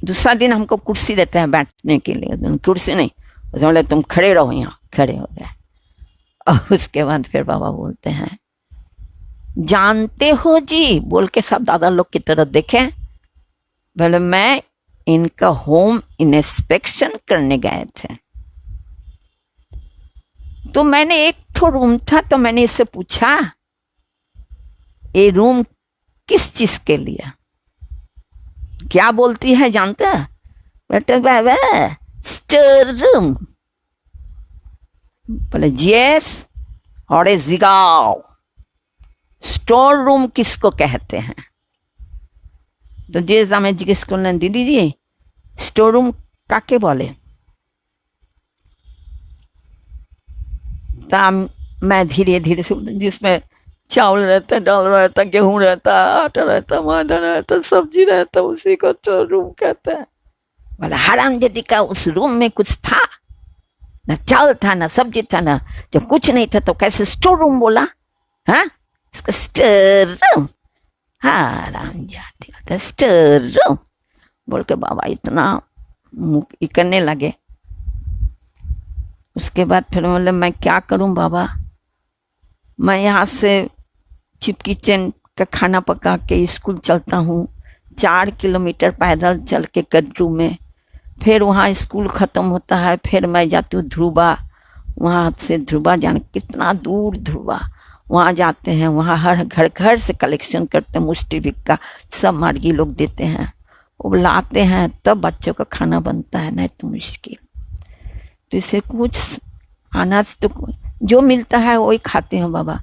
दूसरा दिन हमको कुर्सी देते हैं बैठने के लिए, कुर्सी नहीं, बोले तुम खड़े रहो, यहाँ खड़े हो गए। और उसके बाद फिर बाबा बोलते हैं जानते हो जी, बोल के सब दादा लोग की तरफ देखे। बोले मैं इनका होम इंस्पेक्शन करने गए थे, तो मैंने एक ठो रूम था, तो मैंने इससे पूछा ये रूम किस चीज के लिए, क्या बोलती है जानते हैं? बेटे बाबा स्टोर रूम। बोले यस, और जिगाओ स्टोर रूम किसको कहते हैं? तो जे मैं जिज्ञेस करलें दीदी जी स्टोर रूम काके बोले? मैं धीरे धीरे से, जिसमें चावल रहता, दाल रहता, गेहूं रहता, आटा रहता, मैदा रहता, सब्जी रहता, उसी को स्टोर रूम कहते हैं। बोला हरामजादी का उस रूम में कुछ था? न चावल था, न सब्जी था, न जब कुछ नहीं था तो कैसे स्टोर रूम बोला? हाँ, इसका स्टोर रूम, हरामजादी का स्टोर रूम बोल के बाबा इतना मुँह करने लगे। उसके बाद फिर बोले मैं क्या करूं बाबा, मैं यहाँ से चिप किचन का खाना पका के स्कूल चलता हूँ, 4 किलोमीटर पैदल चल के कद्रू में, फिर वहाँ स्कूल ख़त्म होता है, फिर मैं जाती हूँ ध्रुवा, वहाँ से ध्रुवा जाने कितना दूर ध्रुवा, वहाँ जाते हैं, वहाँ हर घर घर से कलेक्शन करते हैं, मुष्टि भिक्का सब मार्गी लोग देते हैं, वो लाते हैं, तब बच्चों का खाना बनता है, नहीं तो मुश्किल। तो इसे कुछ अनाज तो जो मिलता है वही खाते हैं बाबा।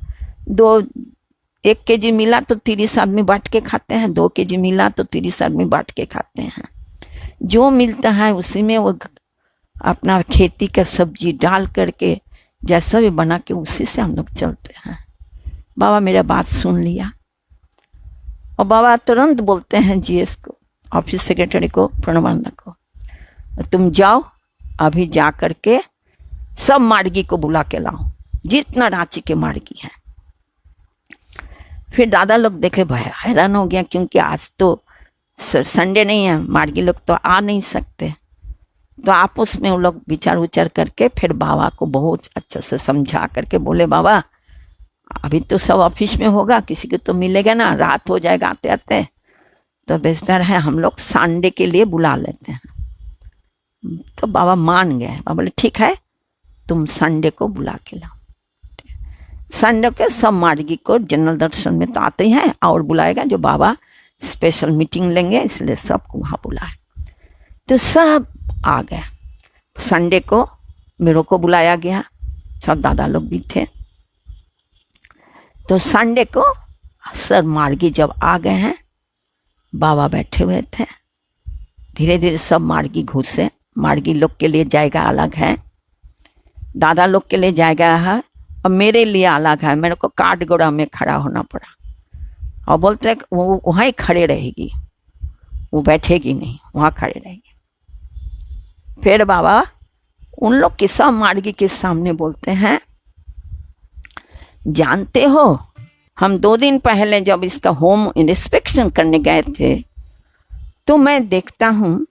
1 केजी मिला तो 30 आदमी बांट के खाते हैं, 2 केजी मिला तो 30 आदमी बांट के खाते हैं। जो मिलता है उसी में वो अपना खेती का सब्जी डाल करके जैसा भी बना के उसी से हम लोग चलते हैं। बाबा मेरा बात सुन लिया और बाबा तुरंत बोलते हैं जीएस को, ऑफिस सेक्रेटरी को, प्रणवानंद को, तुम जाओ अभी जा करके सब मार्गी को बुला के लाओ, जितना रांची के मार्गी है। फिर दादा लोग देखे भाई हैरान हो गया, क्योंकि आज तो संडे नहीं है, मार्गी लोग तो आ नहीं सकते। तो आपस में वो लोग विचार विचार करके फिर बाबा को बहुत अच्छा से समझा करके बोले बाबा अभी तो सब ऑफिस में होगा, किसी को तो मिलेगा ना, रात हो जाएगा आते आते, तो बेहतर है हम लोग संडे के लिए बुला लेते हैं। तो बाबा मान गए, बाबा बोले ठीक है तुम संडे को बुला के लाओ। संडे के सब मार्गी को जनरल दर्शन में तो आते हैं और बुलाएगा, जो बाबा स्पेशल मीटिंग लेंगे इसलिए सबको वहाँ बुलाए। तो सब आ गए। संडे को मेरे को बुलाया गया, सब दादा लोग भी थे। तो संडे को सर मार्गी जब आ गए हैं, बाबा बैठे हुए थे, धीरे धीरे सब मार्गी घुसे। मार्गी लोग के लिए जाएगा अलग है, दादा लोग के लिए जाएगा है, और मेरे लिए अलग है। मेरे को काठगोड़ा में खड़ा होना पड़ा, और बोलते हैं वो वहाँ ही खड़े रहेगी, वो बैठेगी नहीं, वहाँ खड़े रहेगी। फिर बाबा उन लोग के सब मार्गी के सामने बोलते हैं जानते हो हम 2 दिन पहले जब इसका होम इंस्पेक्शन करने गए थे तो मैं देखता हूँ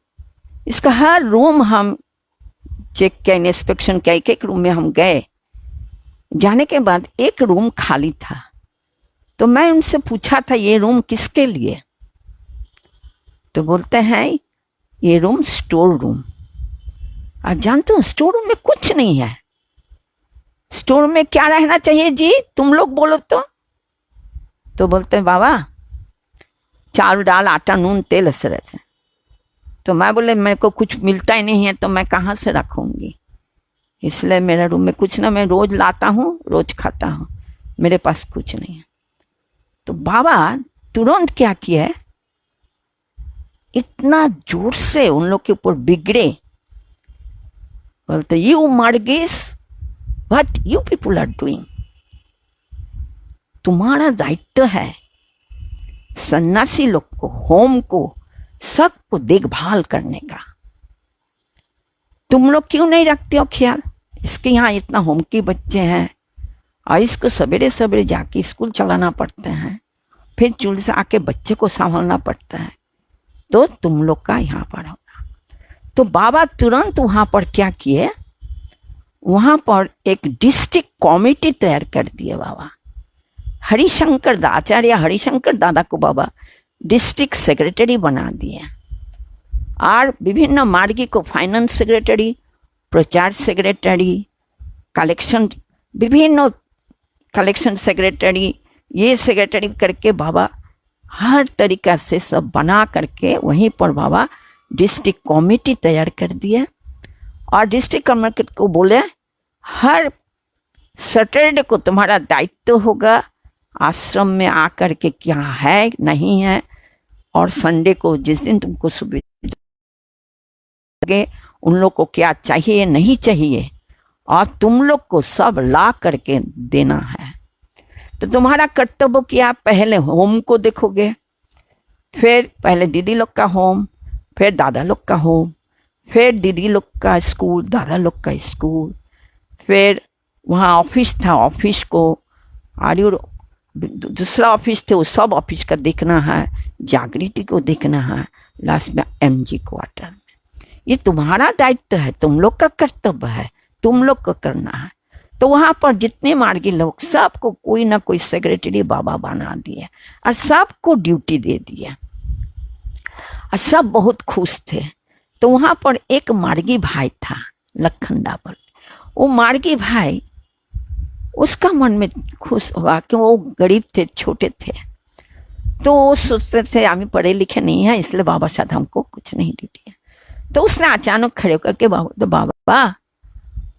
इसका हर रूम हम चेक किया, इंस्पेक्शन किया, एक रूम में हम गए। जाने के बाद एक रूम खाली था, तो मैं उनसे पूछा था ये रूम किसके लिए? तो बोलते हैं ये रूम स्टोर रूम। आप जानते हो स्टोर रूम में कुछ नहीं है। स्टोर में क्या रहना चाहिए जी, तुम लोग बोलो तो बोलते हैं बाबा चावल दाल आटा नून तेल ऐसे रहते हैं। तो मैं बोले मेरे को कुछ मिलता ही नहीं है तो मैं कहाँ से रखूँगी, इसलिए मेरे रूम में कुछ ना, मैं रोज लाता हूँ रोज खाता हूँ, मेरे पास कुछ नहीं है। तो बाबा तुरंत क्या किया, इतना जोर से उन लोग के ऊपर बिगड़े, बोलते यू मार्गिस what you people are doing, तुम्हारा दायित्व है सन्यासी लोग को, होम को, सबको देखभाल करने का, तुम लोग क्यों नहीं रखते हो ख्याल? इसके यहाँ इतना होम के बच्चे हैं और इसको सवेरे सवेरे जाके स्कूल चलाना पड़ते हैं, फिर चूल्हे से आके बच्चे को संभालना पड़ता है, तो तुम लोग का यहाँ पर होगा। तो बाबा तुरंत वहाँ पर क्या किए, वहाँ पर एक डिस्ट्रिक्ट कमेटी तैयार कर दिए बाबा। हरिशंकर आचार्य हरिशंकर दादा को बाबा डिस्ट्रिक्ट सेक्रेटरी बना दिए, और विभिन्न मार्गी को फाइनेंस सेक्रेटरी, प्रचार सेक्रेटरी, कलेक्शन, विभिन्न कलेक्शन सेक्रेटरी, ये सेक्रेटरी करके बाबा हर तरीका से सब बना करके वहीं पर बाबा डिस्ट्रिक्ट कमेटी तैयार कर दिए। और डिस्ट्रिक्ट कमेटी को बोले हर सैटरडे को तुम्हारा दायित्व होगा आश्रम में आकर के क्या है नहीं है, और संडे को जिस दिन तुमको सुविधा लगे उन लोग को क्या चाहिए नहीं चाहिए, और तुम लोग को सब ला करके देना है। तो तुम्हारा कर्तव्य क्या, पहले होम को देखोगे, फिर पहले दीदी लोग का होम, फिर दादा लोग का होम, फिर दीदी लोग का स्कूल, दादा लोग का स्कूल, फिर वहाँ ऑफिस था, ऑफिस को, और दूसरा ऑफिस थे वो सब ऑफिस का देखना है, जागृति को देखना है, लास्ट में MG क्वार्टर में। ये तुम्हारा दायित्व है, तुम लोग का कर्तव्य है, तुम लोग को करना है। तो वहाँ पर जितने मार्गी लोग सबको कोई ना कोई सेक्रेटरी बाबा बना दिए और सबको ड्यूटी दे दिया, और सब बहुत खुश थे। तो वहाँ पर एक मार्गी भाई था लखन दावर, वो मार्गी भाई, उसका मन में खुश हुआ कि वो गरीब थे, छोटे थे, तो वो सोचते थे हम पढ़े लिखे नहीं हैं इसलिए बाबा शायद हमको कुछ नहीं ड्यूटी है। तो उसने अचानक खड़े होकर के बाबा, तो बाबा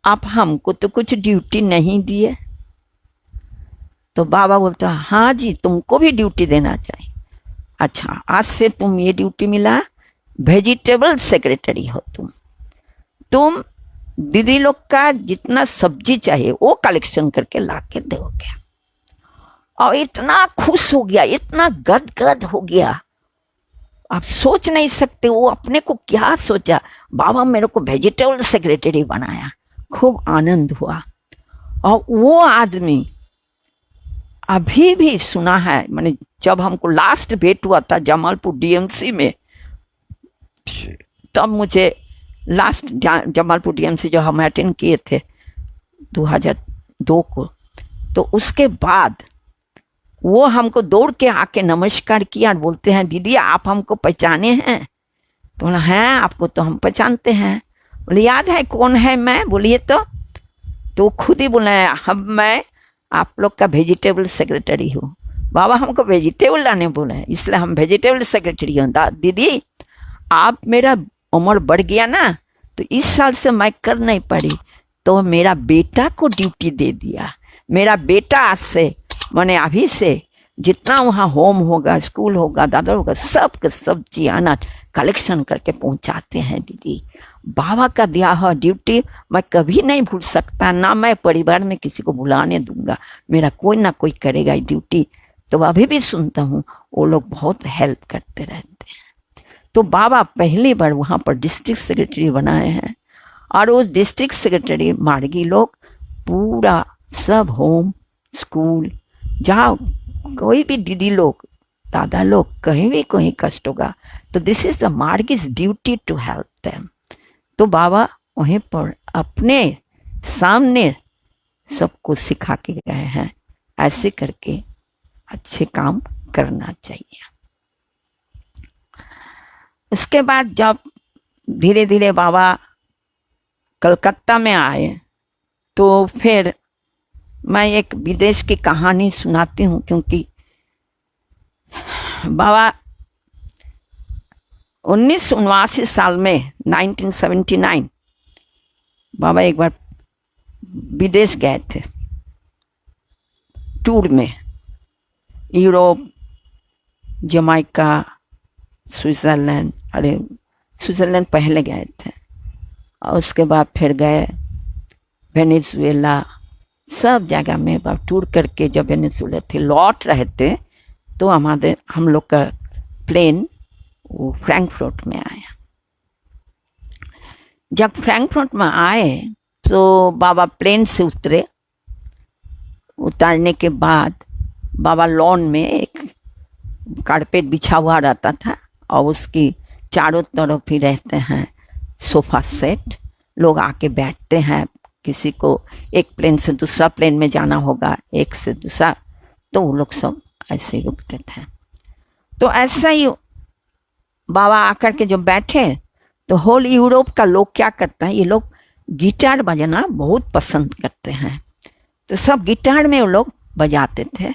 आप हमको तो कुछ ड्यूटी नहीं दिए। तो बाबा बोलता हाँ जी तुमको भी ड्यूटी देना चाहिए। अच्छा आज से तुम ये ड्यूटी मिला, वेजिटेबल सेक्रेटरी हो तुम दीदी लोग का जितना सब्जी चाहिए वो कलेक्शन करके ला के दोगे। और इतना खुश हो गया, इतना गदगद हो गया, आप सोच नहीं सकते वो अपने को क्या सोचा, बाबा मेरे को वेजिटेबल सेक्रेटरी बनाया, खूब आनंद हुआ। और वो आदमी अभी भी सुना है, मैंने जब हमको लास्ट भेंट हुआ था जमालपुर DMC में, तब मुझे लास्ट जमालपुर DMC जो हम अटेंड किए थे 2002 को, तो उसके बाद वो हमको दौड़ के आके नमस्कार किया और बोलते हैं दीदी आप हमको पहचाने हैं? तो बोला हैं आपको तो हम पहचानते हैं। बोले याद है कौन है मैं, बोलिए तो खुद ही बोला हम मैं आप लोग का वेजिटेबल सेक्रेटरी हूँ। बाबा हमको वेजिटेबल लाने बोले हैं इसलिए हम वेजिटेबल सेक्रेटरी हूँ। दीदी आप मेरा उम्र बढ़ गया ना, तो इस साल से मैं कर नहीं पड़ी, तो मेरा बेटा को ड्यूटी दे दिया। मेरा बेटा आज से मैंने अभी से जितना वहाँ होम होगा, स्कूल होगा, दादा होगा, सब के सब्जी अनाज कलेक्शन करके पहुँचाते हैं। दीदी बाबा का दिया हुआ ड्यूटी मैं कभी नहीं भूल सकता, ना मैं परिवार में किसी को बुलाने दूंगा, मेरा कोई ना कोई करेगा ड्यूटी। तो अभी भी सुनता हूँ वो लोग बहुत हेल्प करते रहते हैं। तो बाबा पहली बार वहाँ पर डिस्ट्रिक्ट सेक्रेटरी बनाए हैं, और वो डिस्ट्रिक्ट सेक्रेटरी मार्गी लोग पूरा सब होम, स्कूल, जहाँ कोई भी दीदी लोग, दादा लोग कहीं भी कोई कष्ट होगा, तो this is the Margie's duty to help them. तो बाबा वहीं पर अपने सामने सबको सिखा के गए हैं, ऐसे करके अच्छे काम करना चाहिए। उसके बाद जब धीरे धीरे बाबा कलकत्ता में आए, तो फिर मैं एक विदेश की कहानी सुनाती हूँ, क्योंकि बाबा 1979 साल में 1979 बाबा एक बार विदेश गए थे टूर में, यूरोप, जमाइका, स्विट्ज़रलैंड, अरे स्विट्ज़रलैंड पहले गए थे, और उसके बाद फिर गए वेनेजुएला, सब जगह में टूर करके जब वेनेजुएला थे लौट रहे थे, तो हम लोग का प्लेन वो फ्रैंकफर्ट में आया। जब फ्रैंकफर्ट में आए तो बाबा प्लेन से उतरे, उतारने के बाद बाबा लॉन में एक कारपेट बिछा हुआ रहता था, और उसकी चारों तरफ ही रहते हैं सोफा सेट, लोग आके बैठते हैं। किसी को एक प्लेन से दूसरा प्लेन में जाना होगा, एक से दूसरा, तो वो लोग सब ऐसे ही रुकते थे। तो ऐसा ही बाबा आकर के जब बैठे तो होल यूरोप का लोग क्या करता है, ये लोग गिटार बजाना बहुत पसंद करते हैं। तो सब गिटार में वो लोग बजाते थे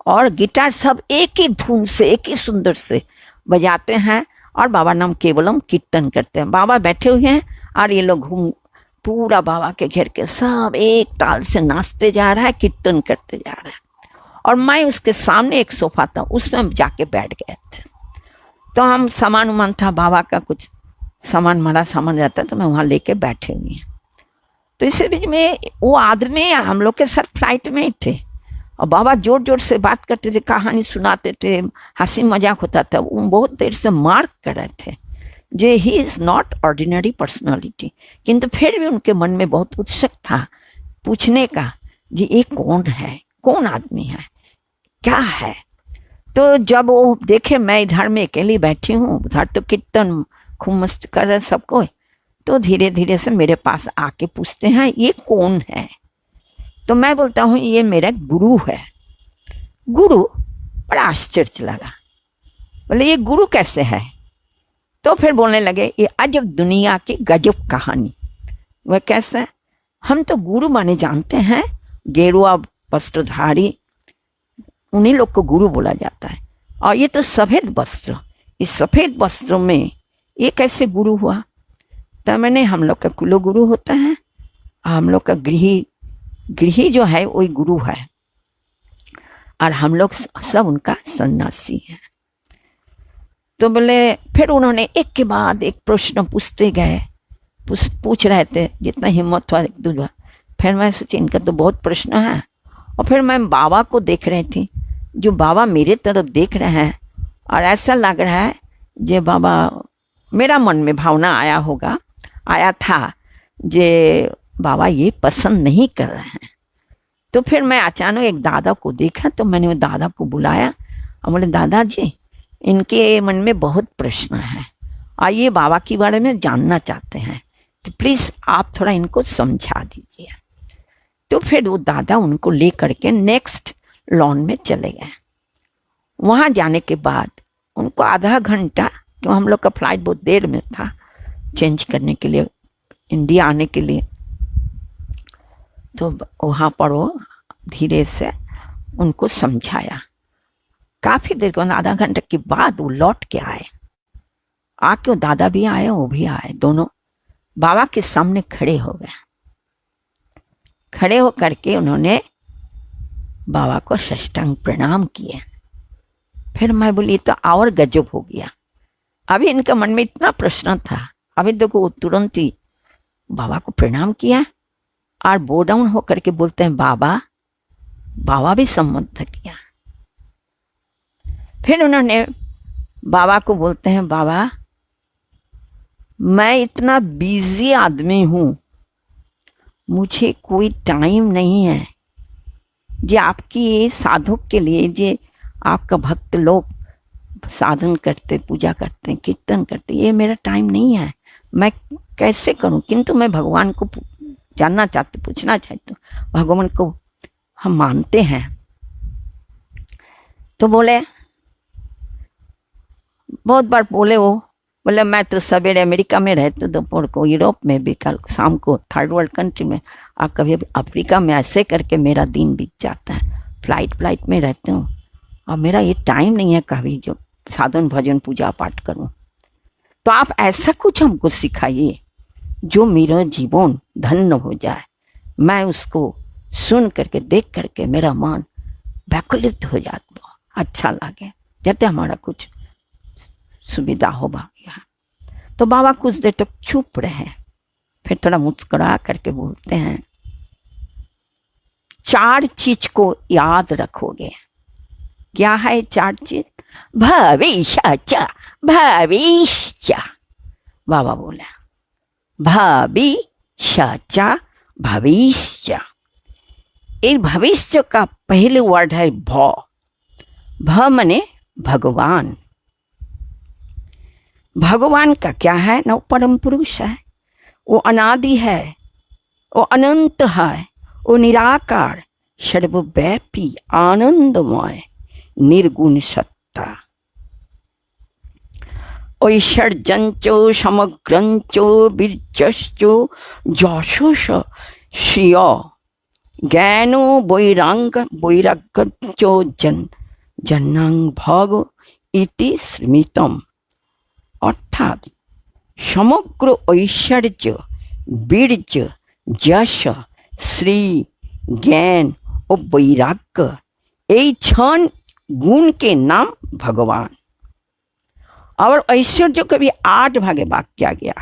और गिटार सब एक ही धुन से, एक ही सुंदर से बजाते हैं और बाबा नाम केवलम कीर्तन करते हैं। बाबा बैठे हुए हैं और ये लोग घूम पूरा बाबा के घेर के सब एक ताल से नाचते जा रहा है, कीर्तन करते जा रहा है। और मैं उसके सामने एक सोफा था, उसमें हम जाके बैठ गए थे। तो हम सामान उमान था बाबा का, कुछ सामान, हमारा सामान रहता, तो मैं वहाँ लेके बैठे हुए हैं। तो इसी बीच में वो आदमी हम लोग के साथ फ्लाइट में ही थे और बाबा जोर जोर से बात करते थे, कहानी सुनाते थे, हंसी मजाक होता था। वो बहुत देर से मार्क कर रहे थे जे he is not ordinary personality, किंतु फिर भी उनके मन में बहुत उत्सुक था पूछने का, जी ये कौन है, कौन आदमी है, क्या है। तो जब वो देखे मैं इधर में अकेली बैठी हूँ, उधर तो कीर्तन खूब मस्त कर रहे सबको, तो धीरे धीरे से मेरे पास आके पूछते हैं ये कौन है। तो मैं बोलता हूँ ये मेरा गुरु है। गुरु? बड़ा आश्चर्य लगा, बोले ये गुरु कैसे है। तो फिर बोलने लगे ये अजब दुनिया की गजब कहानी। वह कैसे? हम तो गुरु माने जानते हैं गेरुआ वस्त्रधारी, उन्हीं लोग को गुरु बोला जाता है। और ये तो सफ़ेद वस्त्र, इस सफ़ेद वस्त्रों में ये कैसे गुरु हुआ। तो मैंने, हम लोग का कुलो गुरु होता है, हम लोग का गृही जो है वही गुरु है, और हम लोग सब उनका सन्यासी है। तो बोले, फिर उन्होंने एक के बाद एक प्रश्न पूछते गए, पूछ रहे थे जितना हिम्मत हुआ एक दूसरा। फिर मैं सोची इनका तो बहुत प्रश्न है, और फिर मैं बाबा को देख रही थी, जो बाबा मेरे तरफ देख रहे हैं, और ऐसा लग रहा है जे बाबा, मेरा मन में भावना आया था जे बाबा ये पसंद नहीं कर रहे हैं। तो फिर मैं अचानक एक दादा को देखा, तो मैंने वो दादा को बुलाया और बोले दादाजी इनके मन में बहुत प्रश्न है और ये बाबा के बारे में जानना चाहते हैं, तो प्लीज़ आप थोड़ा इनको समझा दीजिए। तो फिर वो दादा उनको ले करके नेक्स्ट लॉन में चले गए। वहाँ जाने के बाद उनको आधा घंटा, क्यों हम लोग का फ्लाइट बहुत देर में था चेंज करने के लिए, इंडिया आने के लिए, तो वहाँ पर वो धीरे से उनको समझाया। काफ़ी देर के बाद, आधा घंटे के बाद वो लौट के आए। आके वो दादा भी आए, वो भी आए, दोनों बाबा के सामने खड़े हो गए। खड़े हो करके उन्होंने बाबा को साष्टांग प्रणाम किए। फिर मैं बोली तो और गजब हो गया, अभी इनके मन में इतना प्रश्न था, अभी देखो वो तुरंत ही बाबा को प्रणाम किया और बो डाउन हो करके बोलते हैं बाबा। बाबा भी सम्मत किया। फिर उन्होंने बाबा को बोलते हैं बाबा मैं इतना बिजी आदमी हूँ, मुझे कोई टाइम नहीं है जे आपकी साधक के लिए, जे आपका भक्त लोग साधन करते, पूजा करते, कीर्तन करते, ये मेरा टाइम नहीं है, मैं कैसे करूं। किंतु मैं भगवान को जानना चाहती, पूछना चाहती हूँ, भगवान को हम मानते हैं। तो बोले, बहुत बार बोले वो, बोले मैं तो सवेरे अमेरिका में रहती हूँ, दोपहर को यूरोप में भी, कल शाम को थर्ड वर्ल्ड कंट्री में, और कभी अफ्रीका में, ऐसे करके मेरा दिन बीत जाता है। फ्लाइट में रहती हूँ और मेरा ये टाइम नहीं है कभी जो साधन भजन पूजा पाठ करूँ। तो आप ऐसा कुछ हमको सिखाइए जो मेरा जीवन धन्य हो जाए, मैं उसको सुन करके देख करके मेरा मन व्याकुलित हो जाता, अच्छा लगे, जैसे हमारा कुछ सुविधा हो गया। तो बाबा कुछ देर तक चुप रहे, फिर थोड़ा मुस्कुरा करके बोलते हैं 4 चीज को याद रखोगे। क्या है 4 चीज? भविष्य, भविष्य। बाबा बोला भविष्य, भविष्य। इस भविष्य का पहले वर्ड है भ। भ मने भगवान। भगवान का क्या है ना, वो परम पुरुष है, वो अनादि है, वो अनंत है, वो निराकार, सर्वव्यापी, आनंदमय, निर्गुण सत्ता। ऐश्वर्यंचो समग्रंचो बीर्यश्चो यशोष श्रिय ज्ञानो वैराग्यो जन्नांग भग इति स्मृतम। अर्थात समग्र ऐश्वर्य, वीर्य, यश, श्री, ज्ञान और वैराग्य, ये 6 गुण के नाम भगवान। और ऐश्वर्य को भी 8 भागे भाग किया गया।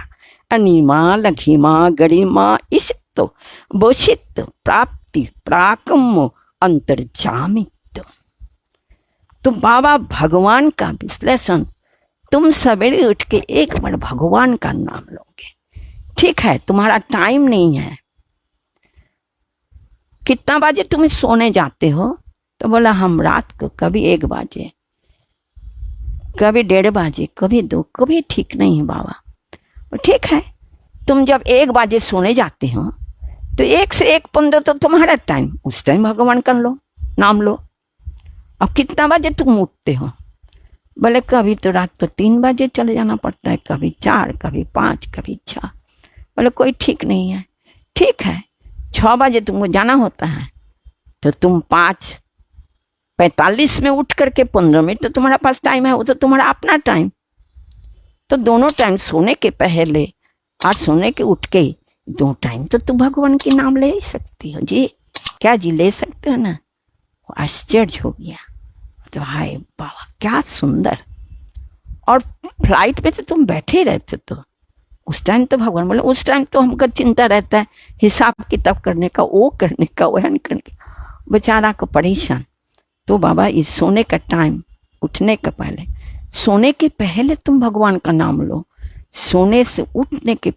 अनिमा, लघिमा, गरिमा, ईशित, वशित, प्राप्ति, पराक्रम, अंतर्जामित। तो बाबा भगवान का विश्लेषण, तुम सवेरे उठ के एक बार भगवान का नाम लोगे, ठीक है, तुम्हारा टाइम नहीं है, कितना बजे तुम सोने जाते हो? तो बोला हम रात को कभी 1 बजे, कभी 1:30 बजे, कभी 2, कभी ठीक नहीं है बाबा। ठीक है, तुम जब 1 बजे सोने जाते हो तो 1 से 1:15 तो तुम्हारा टाइम, उस टाइम भगवान का लो, नाम लो। अब कितना बजे तुम उठते हो? बोले कभी तो रात को 3 बजे चले जाना पड़ता है, कभी 4, कभी 5, कभी 6। बोले कोई ठीक नहीं है। ठीक है, 6 बजे तुमको जाना होता है तो तुम 5:45 में उठ करके 15 मिनट तो तुम्हारा पास टाइम है, वो तो तुम्हारा अपना टाइम। तो दोनों टाइम, सोने के पहले और सोने के उठ के 2 टाइम तो तुम भगवान के नाम ले ही सकती हो जी। क्या जी ले सकते हो ना? वो आश्चर्य हो गया। तो हाय बाबा क्या सुंदर। और फ्लाइट पे तो तुम बैठे रहते, तो उस टाइम तो भगवान बोले, उस टाइम तो हमको चिंता रहता है हिसाब किताब करने का, वो करने का, वहन करने का, बेचारा को परेशान। तो बाबा इस सोने का टाइम, उठने का पहले, सोने के पहले तुम भगवान का नाम लो, सोने से उठने के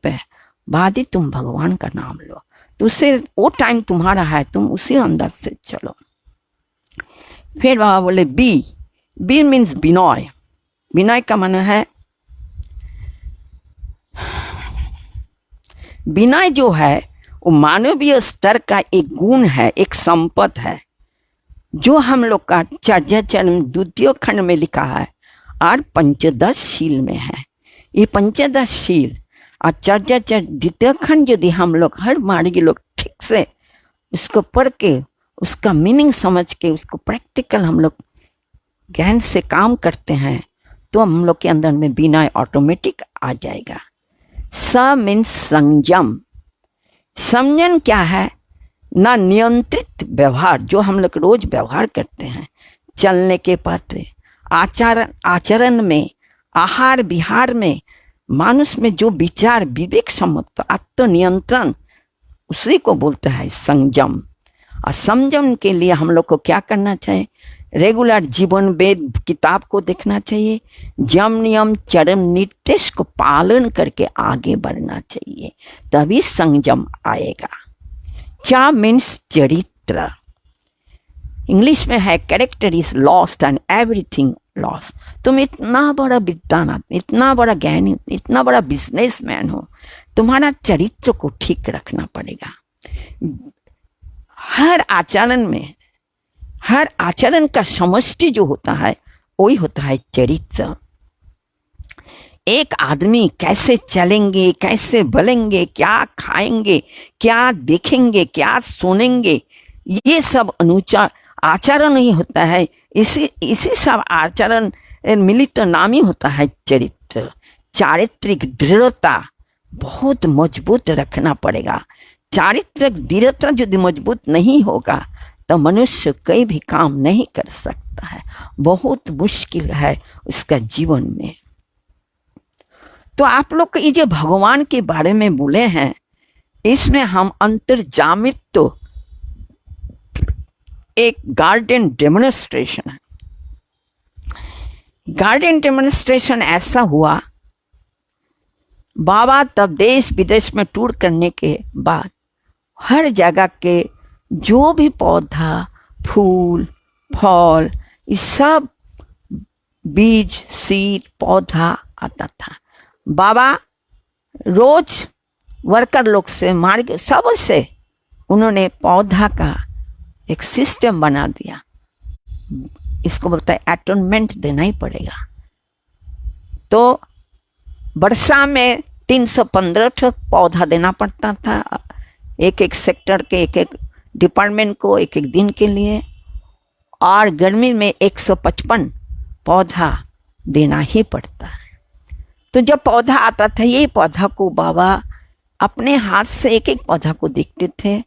बाद ही तुम भगवान का नाम लो, तो उससे वो टाइम तुम्हारा है, तुम उसी अंदाज से चलो। फिर बाबा बोले बी मीन्स विनय। विनय का माने है, विनय जो है वो मानवीय स्तर का एक गुण है, एक संपत है, जो हम लोग का चर्या चरण 2 खंड में लिखा है और पंचदशशील में है। ये पंचदशशील और चर्या चरण 2 खंड यदि हम लोग हर मार्गी लोग ठीक से उसको पढ़ के, उसका मीनिंग समझ के, उसको प्रैक्टिकल हम लोग ज्ञान से काम करते हैं, तो हम लोग के अंदर में विनय ऑटोमेटिक आ जाएगा। स मीन्स संयम। संयम क्या है ना? नियंत्रित व्यवहार, जो हम लोग रोज व्यवहार करते हैं, चलने के पथ, आचरण में, आहार विहार में, मानुष में जो विचार विवेक सम्मत आत्मनियंत्रण, उसी को बोलते हैं संयम। और संयम के लिए हम लोग को क्या करना चाहिए? रेगुलर जीवन वेद किताब को देखना चाहिए, यम नियम चरम निर्देश को पालन करके आगे बढ़ना चाहिए, तभी संयम आएगा। चा मीन्स चरित्र, इंग्लिश में है character is lost and everything lost. तुम इतना बड़ा विद्वान, इतना बड़ा ज्ञानी, इतना बड़ा बिजनेसमैन हो, तुम्हारा चरित्र को ठीक रखना पड़ेगा। हर आचरण में, हर आचरण का समष्टि जो होता है वही होता है चरित्र। एक आदमी कैसे चलेंगे, कैसे बोलेंगे, क्या खाएंगे, क्या देखेंगे, क्या सुनेंगे, ये सब अनुचार आचरण ही होता है। इसी सब आचरण मिलित नाम ही होता है चरित्र। चारित्रिक दृढ़ता बहुत मजबूत रखना पड़ेगा। चारित्रिक दृढ़ता यदि मजबूत नहीं होगा तो मनुष्य कोई भी काम नहीं कर सकता है, बहुत मुश्किल है उसका जीवन में। तो आप लोग ये जो भगवान के बारे में बोले हैं, इसमें हम अंतर्जामित, तो एक गार्डन डेमोन्स्ट्रेशन है। गार्डन डेमोन्स्ट्रेशन ऐसा हुआ, बाबा तब देश विदेश में टूर करने के बाद हर जगह के जो भी पौधा, फूल, फल, ये सब बीज, सीड, पौधा आता था, बाबा रोज वर्कर लोग से मार्ग सबसे उन्होंने पौधा का एक सिस्टम बना दिया। इसको बोलता है एटोनमेंट देना ही पड़ेगा। तो वर्षा में 315 पौधा देना पड़ता था, एक एक सेक्टर के, एक एक डिपार्टमेंट को, एक एक दिन के लिए। और गर्मी में 155 पौधा देना ही पड़ता है। तो जब पौधा आता था, ये पौधा को बाबा अपने हाथ से एक एक पौधा को देखते थे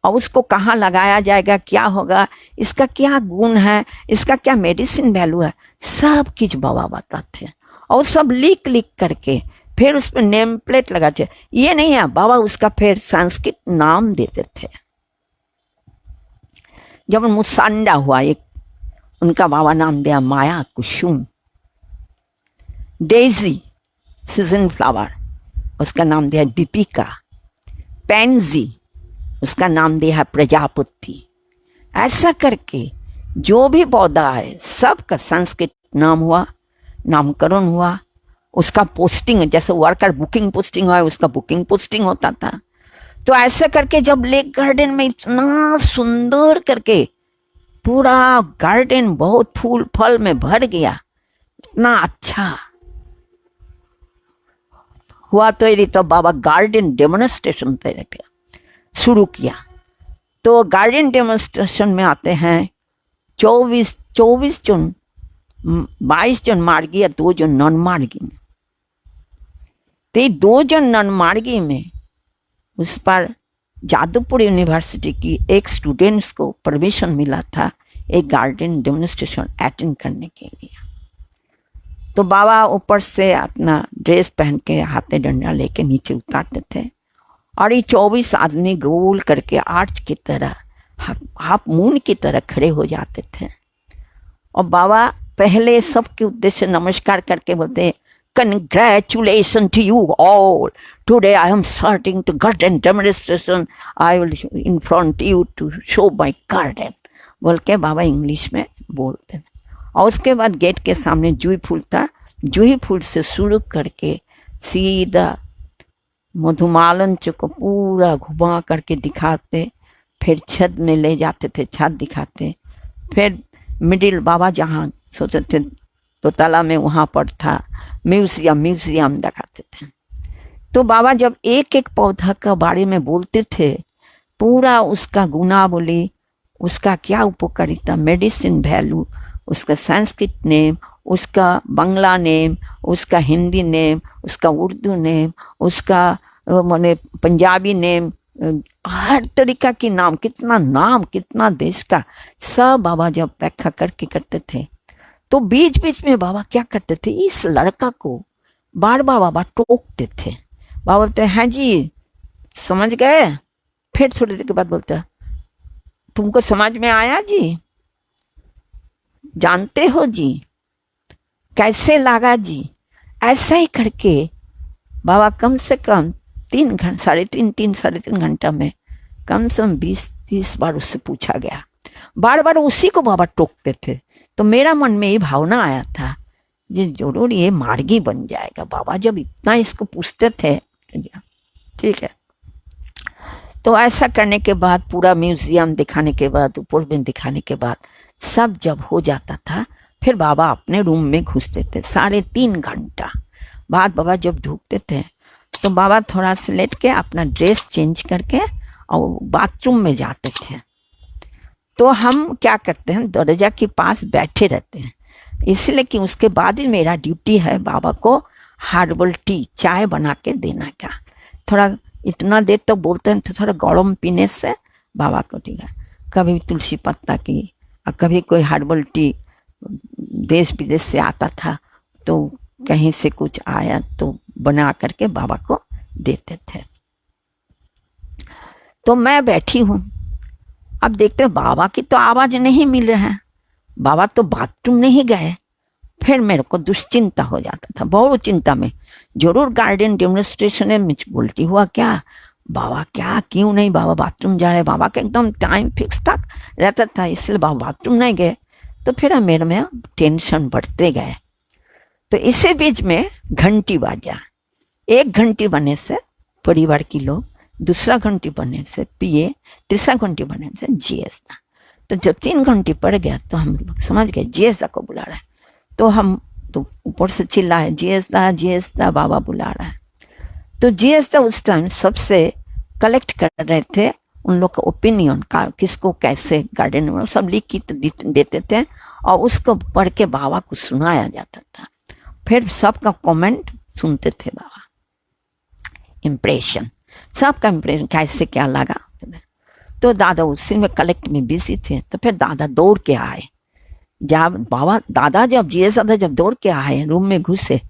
और उसको कहाँ लगाया जाएगा, क्या होगा, इसका क्या गुण है, इसका क्या मेडिसिन वैल्यू है, सब कुछ बाबा बताते और सब लिख लिख करके फिर उस पर नेम प्लेट लगाते। ये नहीं है, बाबा उसका फिर संस्कृत नाम देते थे। जब मुसांडा हुआ, एक उनका बाबा नाम दिया माया कुसुम। डेजी सीजन फ्लावर, उसका नाम दिया दीपिका। पैंजी, उसका नाम दिया प्रजापति। ऐसा करके जो भी पौधा है सबका संस्कृत नाम हुआ, नामकरण हुआ। उसका पोस्टिंग, जैसे वर्कर बुकिंग पोस्टिंग हुआ, उसका बुकिंग पोस्टिंग होता था। तो ऐसे करके जब लेक गार्डन में इतना सुंदर करके पूरा गार्डन बहुत फूल फल में भर गया, इतना अच्छा हुआ। तो बाबा गार्डन डेमोन्स्ट्रेशन शुरू किया। तो गार्डन डेमोन्स्ट्रेशन में आते हैं 24 जन, 22 जन मार्गी या 2 जन नॉन मार्गी। तो 2 जन नॉन मार्गी में उस पर जादवपुर यूनिवर्सिटी की एक स्टूडेंट्स को परमिशन मिला था एक गार्डन डेमोन्स्ट्रेशन अटेंड करने के लिए। तो बाबा ऊपर से अपना ड्रेस पहन के हाथे डंडा लेके नीचे उतारते थे और ये 24 आदमी गोल करके आर्च की तरह, हाफ मून की तरह खड़े हो जाते थे। और बाबा पहले सबके उद्देश्य नमस्कार करके बोलते, Congratulations to you all. Today I am starting to garden demonstration. I will in front you to show my garden. बोल के बाबा इंग्लिश में बोलते थे। और उसके बाद गेट के सामने जूही फूल था, जूही फूल से शुरू करके सीधा मधुमालंच को पूरा घुमा करके दिखाते, फिर छत में ले जाते थे, छत दिखाते, फिर मिडिल बाबा जहाँ सोचते थे तो ताला में वहाँ पर था म्यूजियम दिखाते थे। तो बाबा जब एक एक पौधा का बारे में बोलते थे, पूरा उसका गुणावली, उसका क्या उपकारिता, मेडिसिन वैल्यू, उसका संस्कृत नेम, उसका बांग्ला नेम, उसका हिंदी नेम, उसका उर्दू नेम, उसका माने पंजाबी नेम, हर तरीका की नाम, कितना देश का, सब बाबा जब व्याख्या करके करते थे। तो बीच बीच में बाबा क्या करते थे, इस लड़का को बार बार बाबा टोकते थे। बाबा बोलते हैं जी समझ गए, फिर थोड़ी देर के बाद बोलते हैं तुमको समझ में आया जी, जानते हो जी, कैसे लगा जी। ऐसा ही करके बाबा कम से कम 3 साढ़े तीन घंटा में कम से कम 20-30 बार उससे पूछा गया। बार बार उसी को बाबा टोकते थे। तो मेरा मन में ये भावना आया था ये जरूर ये मार्गी बन जाएगा। बाबा जब इतना इसको पूछते थे, ठीक है। तो ऐसा करने के बाद पूरा म्यूजियम दिखाने के बाद, ऊपर में दिखाने के बाद सब जब हो जाता था, फिर बाबा अपने रूम में घुसते थे। 3.5 घंटा बाद बाबा जब ढूंढते थे तो बाबा थोड़ा सा लेट के अपना ड्रेस चेंज करके और बाथरूम में जाते थे। तो हम क्या करते हैं, दरवाजा के पास बैठे रहते हैं, इसलिए कि उसके बाद ही मेरा ड्यूटी है बाबा को हर्बल टी, चाय बना के देना का। थोड़ा इतना देर तक तो बोलते हैं तो थोड़ा गरम पीने से बाबा को, ठीक है, कभी तुलसी पत्ता की और कभी कोई हर्बल टी देश विदेश से आता था तो कहीं से कुछ आया तो बना करके बाबा को देते थे। तो मैं बैठी हूँ, अब देखते बाबा की तो आवाज नहीं मिल रहा है, बाबा तो बाथरूम नहीं गए। फिर मेरे को दुश्चिंता हो जाता था, बहुत चिंता में, जरूर गार्डन डेमोन्स्ट्रेशन में मुझ उल्टी हुआ क्या, बाबा क्या क्यों नहीं बाबा बाथरूम जा रहे। बाबा का एकदम टाइम फिक्स तक रहता था, इसलिए बाबा बाथरूम नहीं गए। तो फिर मेरे में टेंशन बढ़ते गए। तो इसी बीच में घंटी बाजा, एक घंटी बनने से परिवार की लोग, दूसरा घंटी बनने से पिए, तीसरा घंटी बनने से जिएसा। तो जब 3 घंटी पड़ गया तो हम लोग समझ गए जिएसा को बुला रहा है। तो हम तो ऊपर से चिल्लाए जिएसा जिएसा, बाबा बुला रहा है। तो जिएसा उस टाइम सबसे कलेक्ट कर रहे थे उन लोग का ओपिनियन का, किसको कैसे गार्डन में सब लिख के देते थे और उसको पढ़ के बाबा को सुनाया जाता था। फिर सबका कमेंट सुनते थे बाबा, इम्प्रेशन, सबका इम्प्रेशन कैसे क्या लगा। तो दादा उसी में कलेक्ट में बिजी थे। तो फिर दादा दौड़ के आए, जब बाबा दादा जब जिएसा था, जब दौड़ के आए रूम में घुसे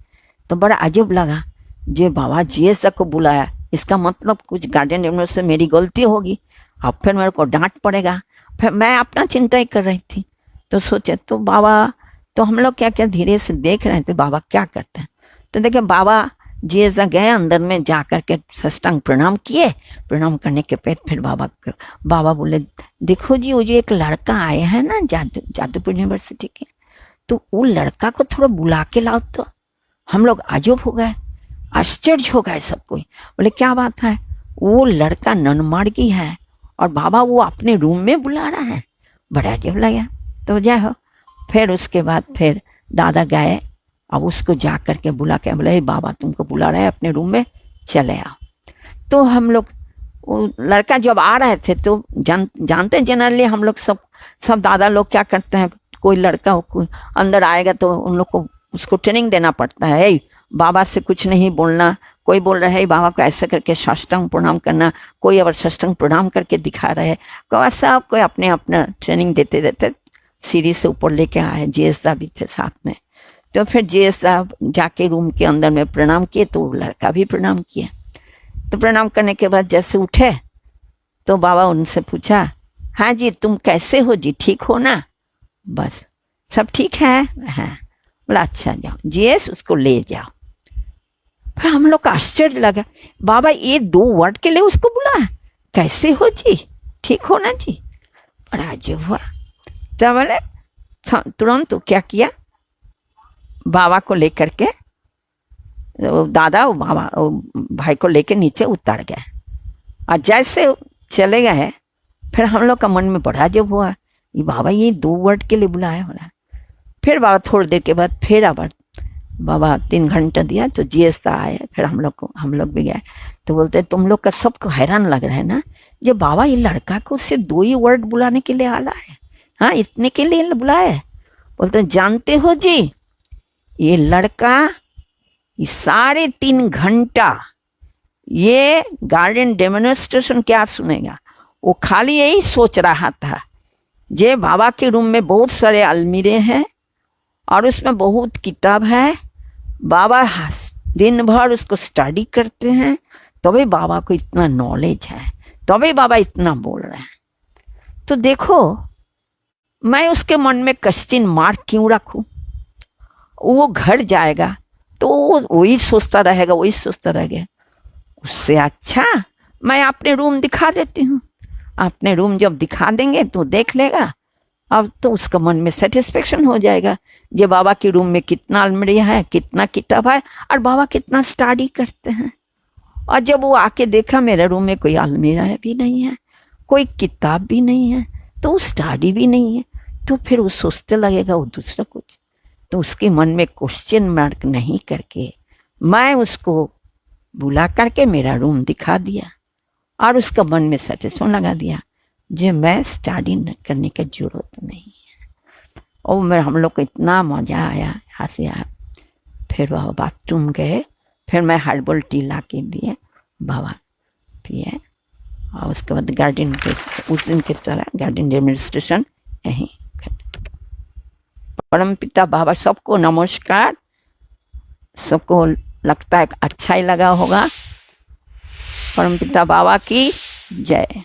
तो बड़ा अजब लगा। जे बाबा जिएसा को बुलाया, इसका मतलब कुछ गार्डन एनिमल से मेरी गलती होगी, अब फिर मेरे को डांट पड़ेगा। फिर मैं अपना चिंता ही कर रही थी। तो सोचे तो बाबा, तो हम लोग क्या क्या धीरे से देख रहे थे बाबा क्या करते हैं। तो देखे बाबा जिएसा गए अंदर में जा करके साष्टांग प्रणाम किए। प्रणाम करने के बाद फिर बाबा बोले देखो जी, वो जो एक लड़का आया है ना जादवपुर यूनिवर्सिटी के, तो वो लड़का को थोड़ा बुला के लाओ। तो हम लोग अजब हो गए, आश्चर्य हो गए सब कोई। बोले क्या बात है? वो लड़का ननमार्गी है और बाबा वो अपने रूम में बुला रहा है। बड़ा अजब लगा। तो जय हो। फिर उसके बाद फिर दादा गए, अब उसको जा करके बुला के बोले बाबा तुमको बुला रहे हैं अपने रूम में, चले आओ। तो हम लोग, वो लड़का जब आ रहे थे तो जानते हैं जनरली हम लोग सब दादा लोग क्या करते हैं, कोई लड़का कोई अंदर आएगा तो उन लोग को उसको ट्रेनिंग देना पड़ता है। बाबा से कुछ नहीं बोलना, कोई बोल रहा है बाबा को ऐसे करके साष्टांग प्रणाम करना, कोई अगर साष्टांग प्रणाम करके दिखा रहे हैं, सब कोई अपने अपना ट्रेनिंग देते देते सीढ़ी से ऊपर लेके आए। जेएसा भी थे साथ में। तो फिर जेएसा जाके रूम के अंदर में प्रणाम किए, तो लड़का भी प्रणाम किया। तो प्रणाम करने के बाद जैसे उठे तो बाबा उनसे पूछा, हाँ जी तुम कैसे हो जी, ठीक हो ना? बस सब ठीक है। हाँ। बोला अच्छा जाओ जेएस उसको ले जाओ। फिर हम लोग का आश्चर्य लगा, बाबा ये 2 वर्ड के लिए उसको बुला, कैसे हो जी, ठीक हो ना जी? बड़ा अजब हुआ। तो बोले तुरंत तो क्या किया, बाबा को लेकर के दादा वो बाबा वो भाई को लेकर नीचे उतर गए। और जैसे चले गए फिर हम लोग का मन में बड़ा अजब हुआ, ये बाबा ये 2 वर्ड के लिए बुलाया हो रहा। फिर बाबा थोड़ी देर के बाद फिर आবার बाबा 3 घंटा दिया तो जिएसा आए। फिर हम लोग भी गए। तो बोलते तुम लोग का सबको हैरान लग रहा है ना, जो बाबा ये लड़का को सिर्फ 2 ही वर्ड बुलाने के लिए आला है, हाँ इतने के लिए बुलाया है। बोलते जानते हो जी, ये लड़का ये 3.5 घंटा ये गार्डन डेमोन्स्ट्रेशन क्या सुनेगा, वो खाली यही सोच रहा था। ये बाबा के रूम में बहुत सारे अलमीरे हैं और उसमें बहुत किताब है, बाबा दिन भर उसको स्टडी करते हैं, तभी बाबा को इतना नॉलेज है, तभी बाबा इतना बोल रहे हैं। तो देखो मैं उसके मन में क्वेश्चन मार्क क्यों रखूं? वो घर जाएगा तो वही सोचता रहेगा, वही सोचता रहेगा। उससे अच्छा मैं अपने रूम दिखा देती हूँ। अपने रूम जब दिखा देंगे तो देख लेगा, अब तो उसका मन में सेटिस्फेक्शन हो जाएगा। ये बाबा के रूम में कितना अलमीरा है, कितना किताब है और बाबा कितना स्टडी करते हैं। और जब वो आके देखा मेरे रूम में कोई अलमीरा भी नहीं है, कोई किताब भी नहीं है, तो स्टडी भी नहीं है, तो फिर वो सोचते लगेगा वो दूसरा कुछ। तो उसके मन में क्वेश्चन मार्क नहीं करके मैं उसको बुला करके मेरा रूम दिखा दिया और उसका मन में सेटिस्फेक्शन लगा दिया, जो मैं स्टडी करने की जरूरत नहीं है। और मैं हम लोग को इतना मज़ा आया, हंसी आया। फिर वह बाथरूम गए, फिर मैं हर्बल टी ला के दिए, बाबा पिए। और उसके बाद गार्डन के उस दिन की तरह गार्डन डेमोन्स्ट्रेशन यहीं। परम पिता बाबा सबको नमस्कार। सबको लगता है अच्छा ही लगा होगा। परम पिता बाबा की जय।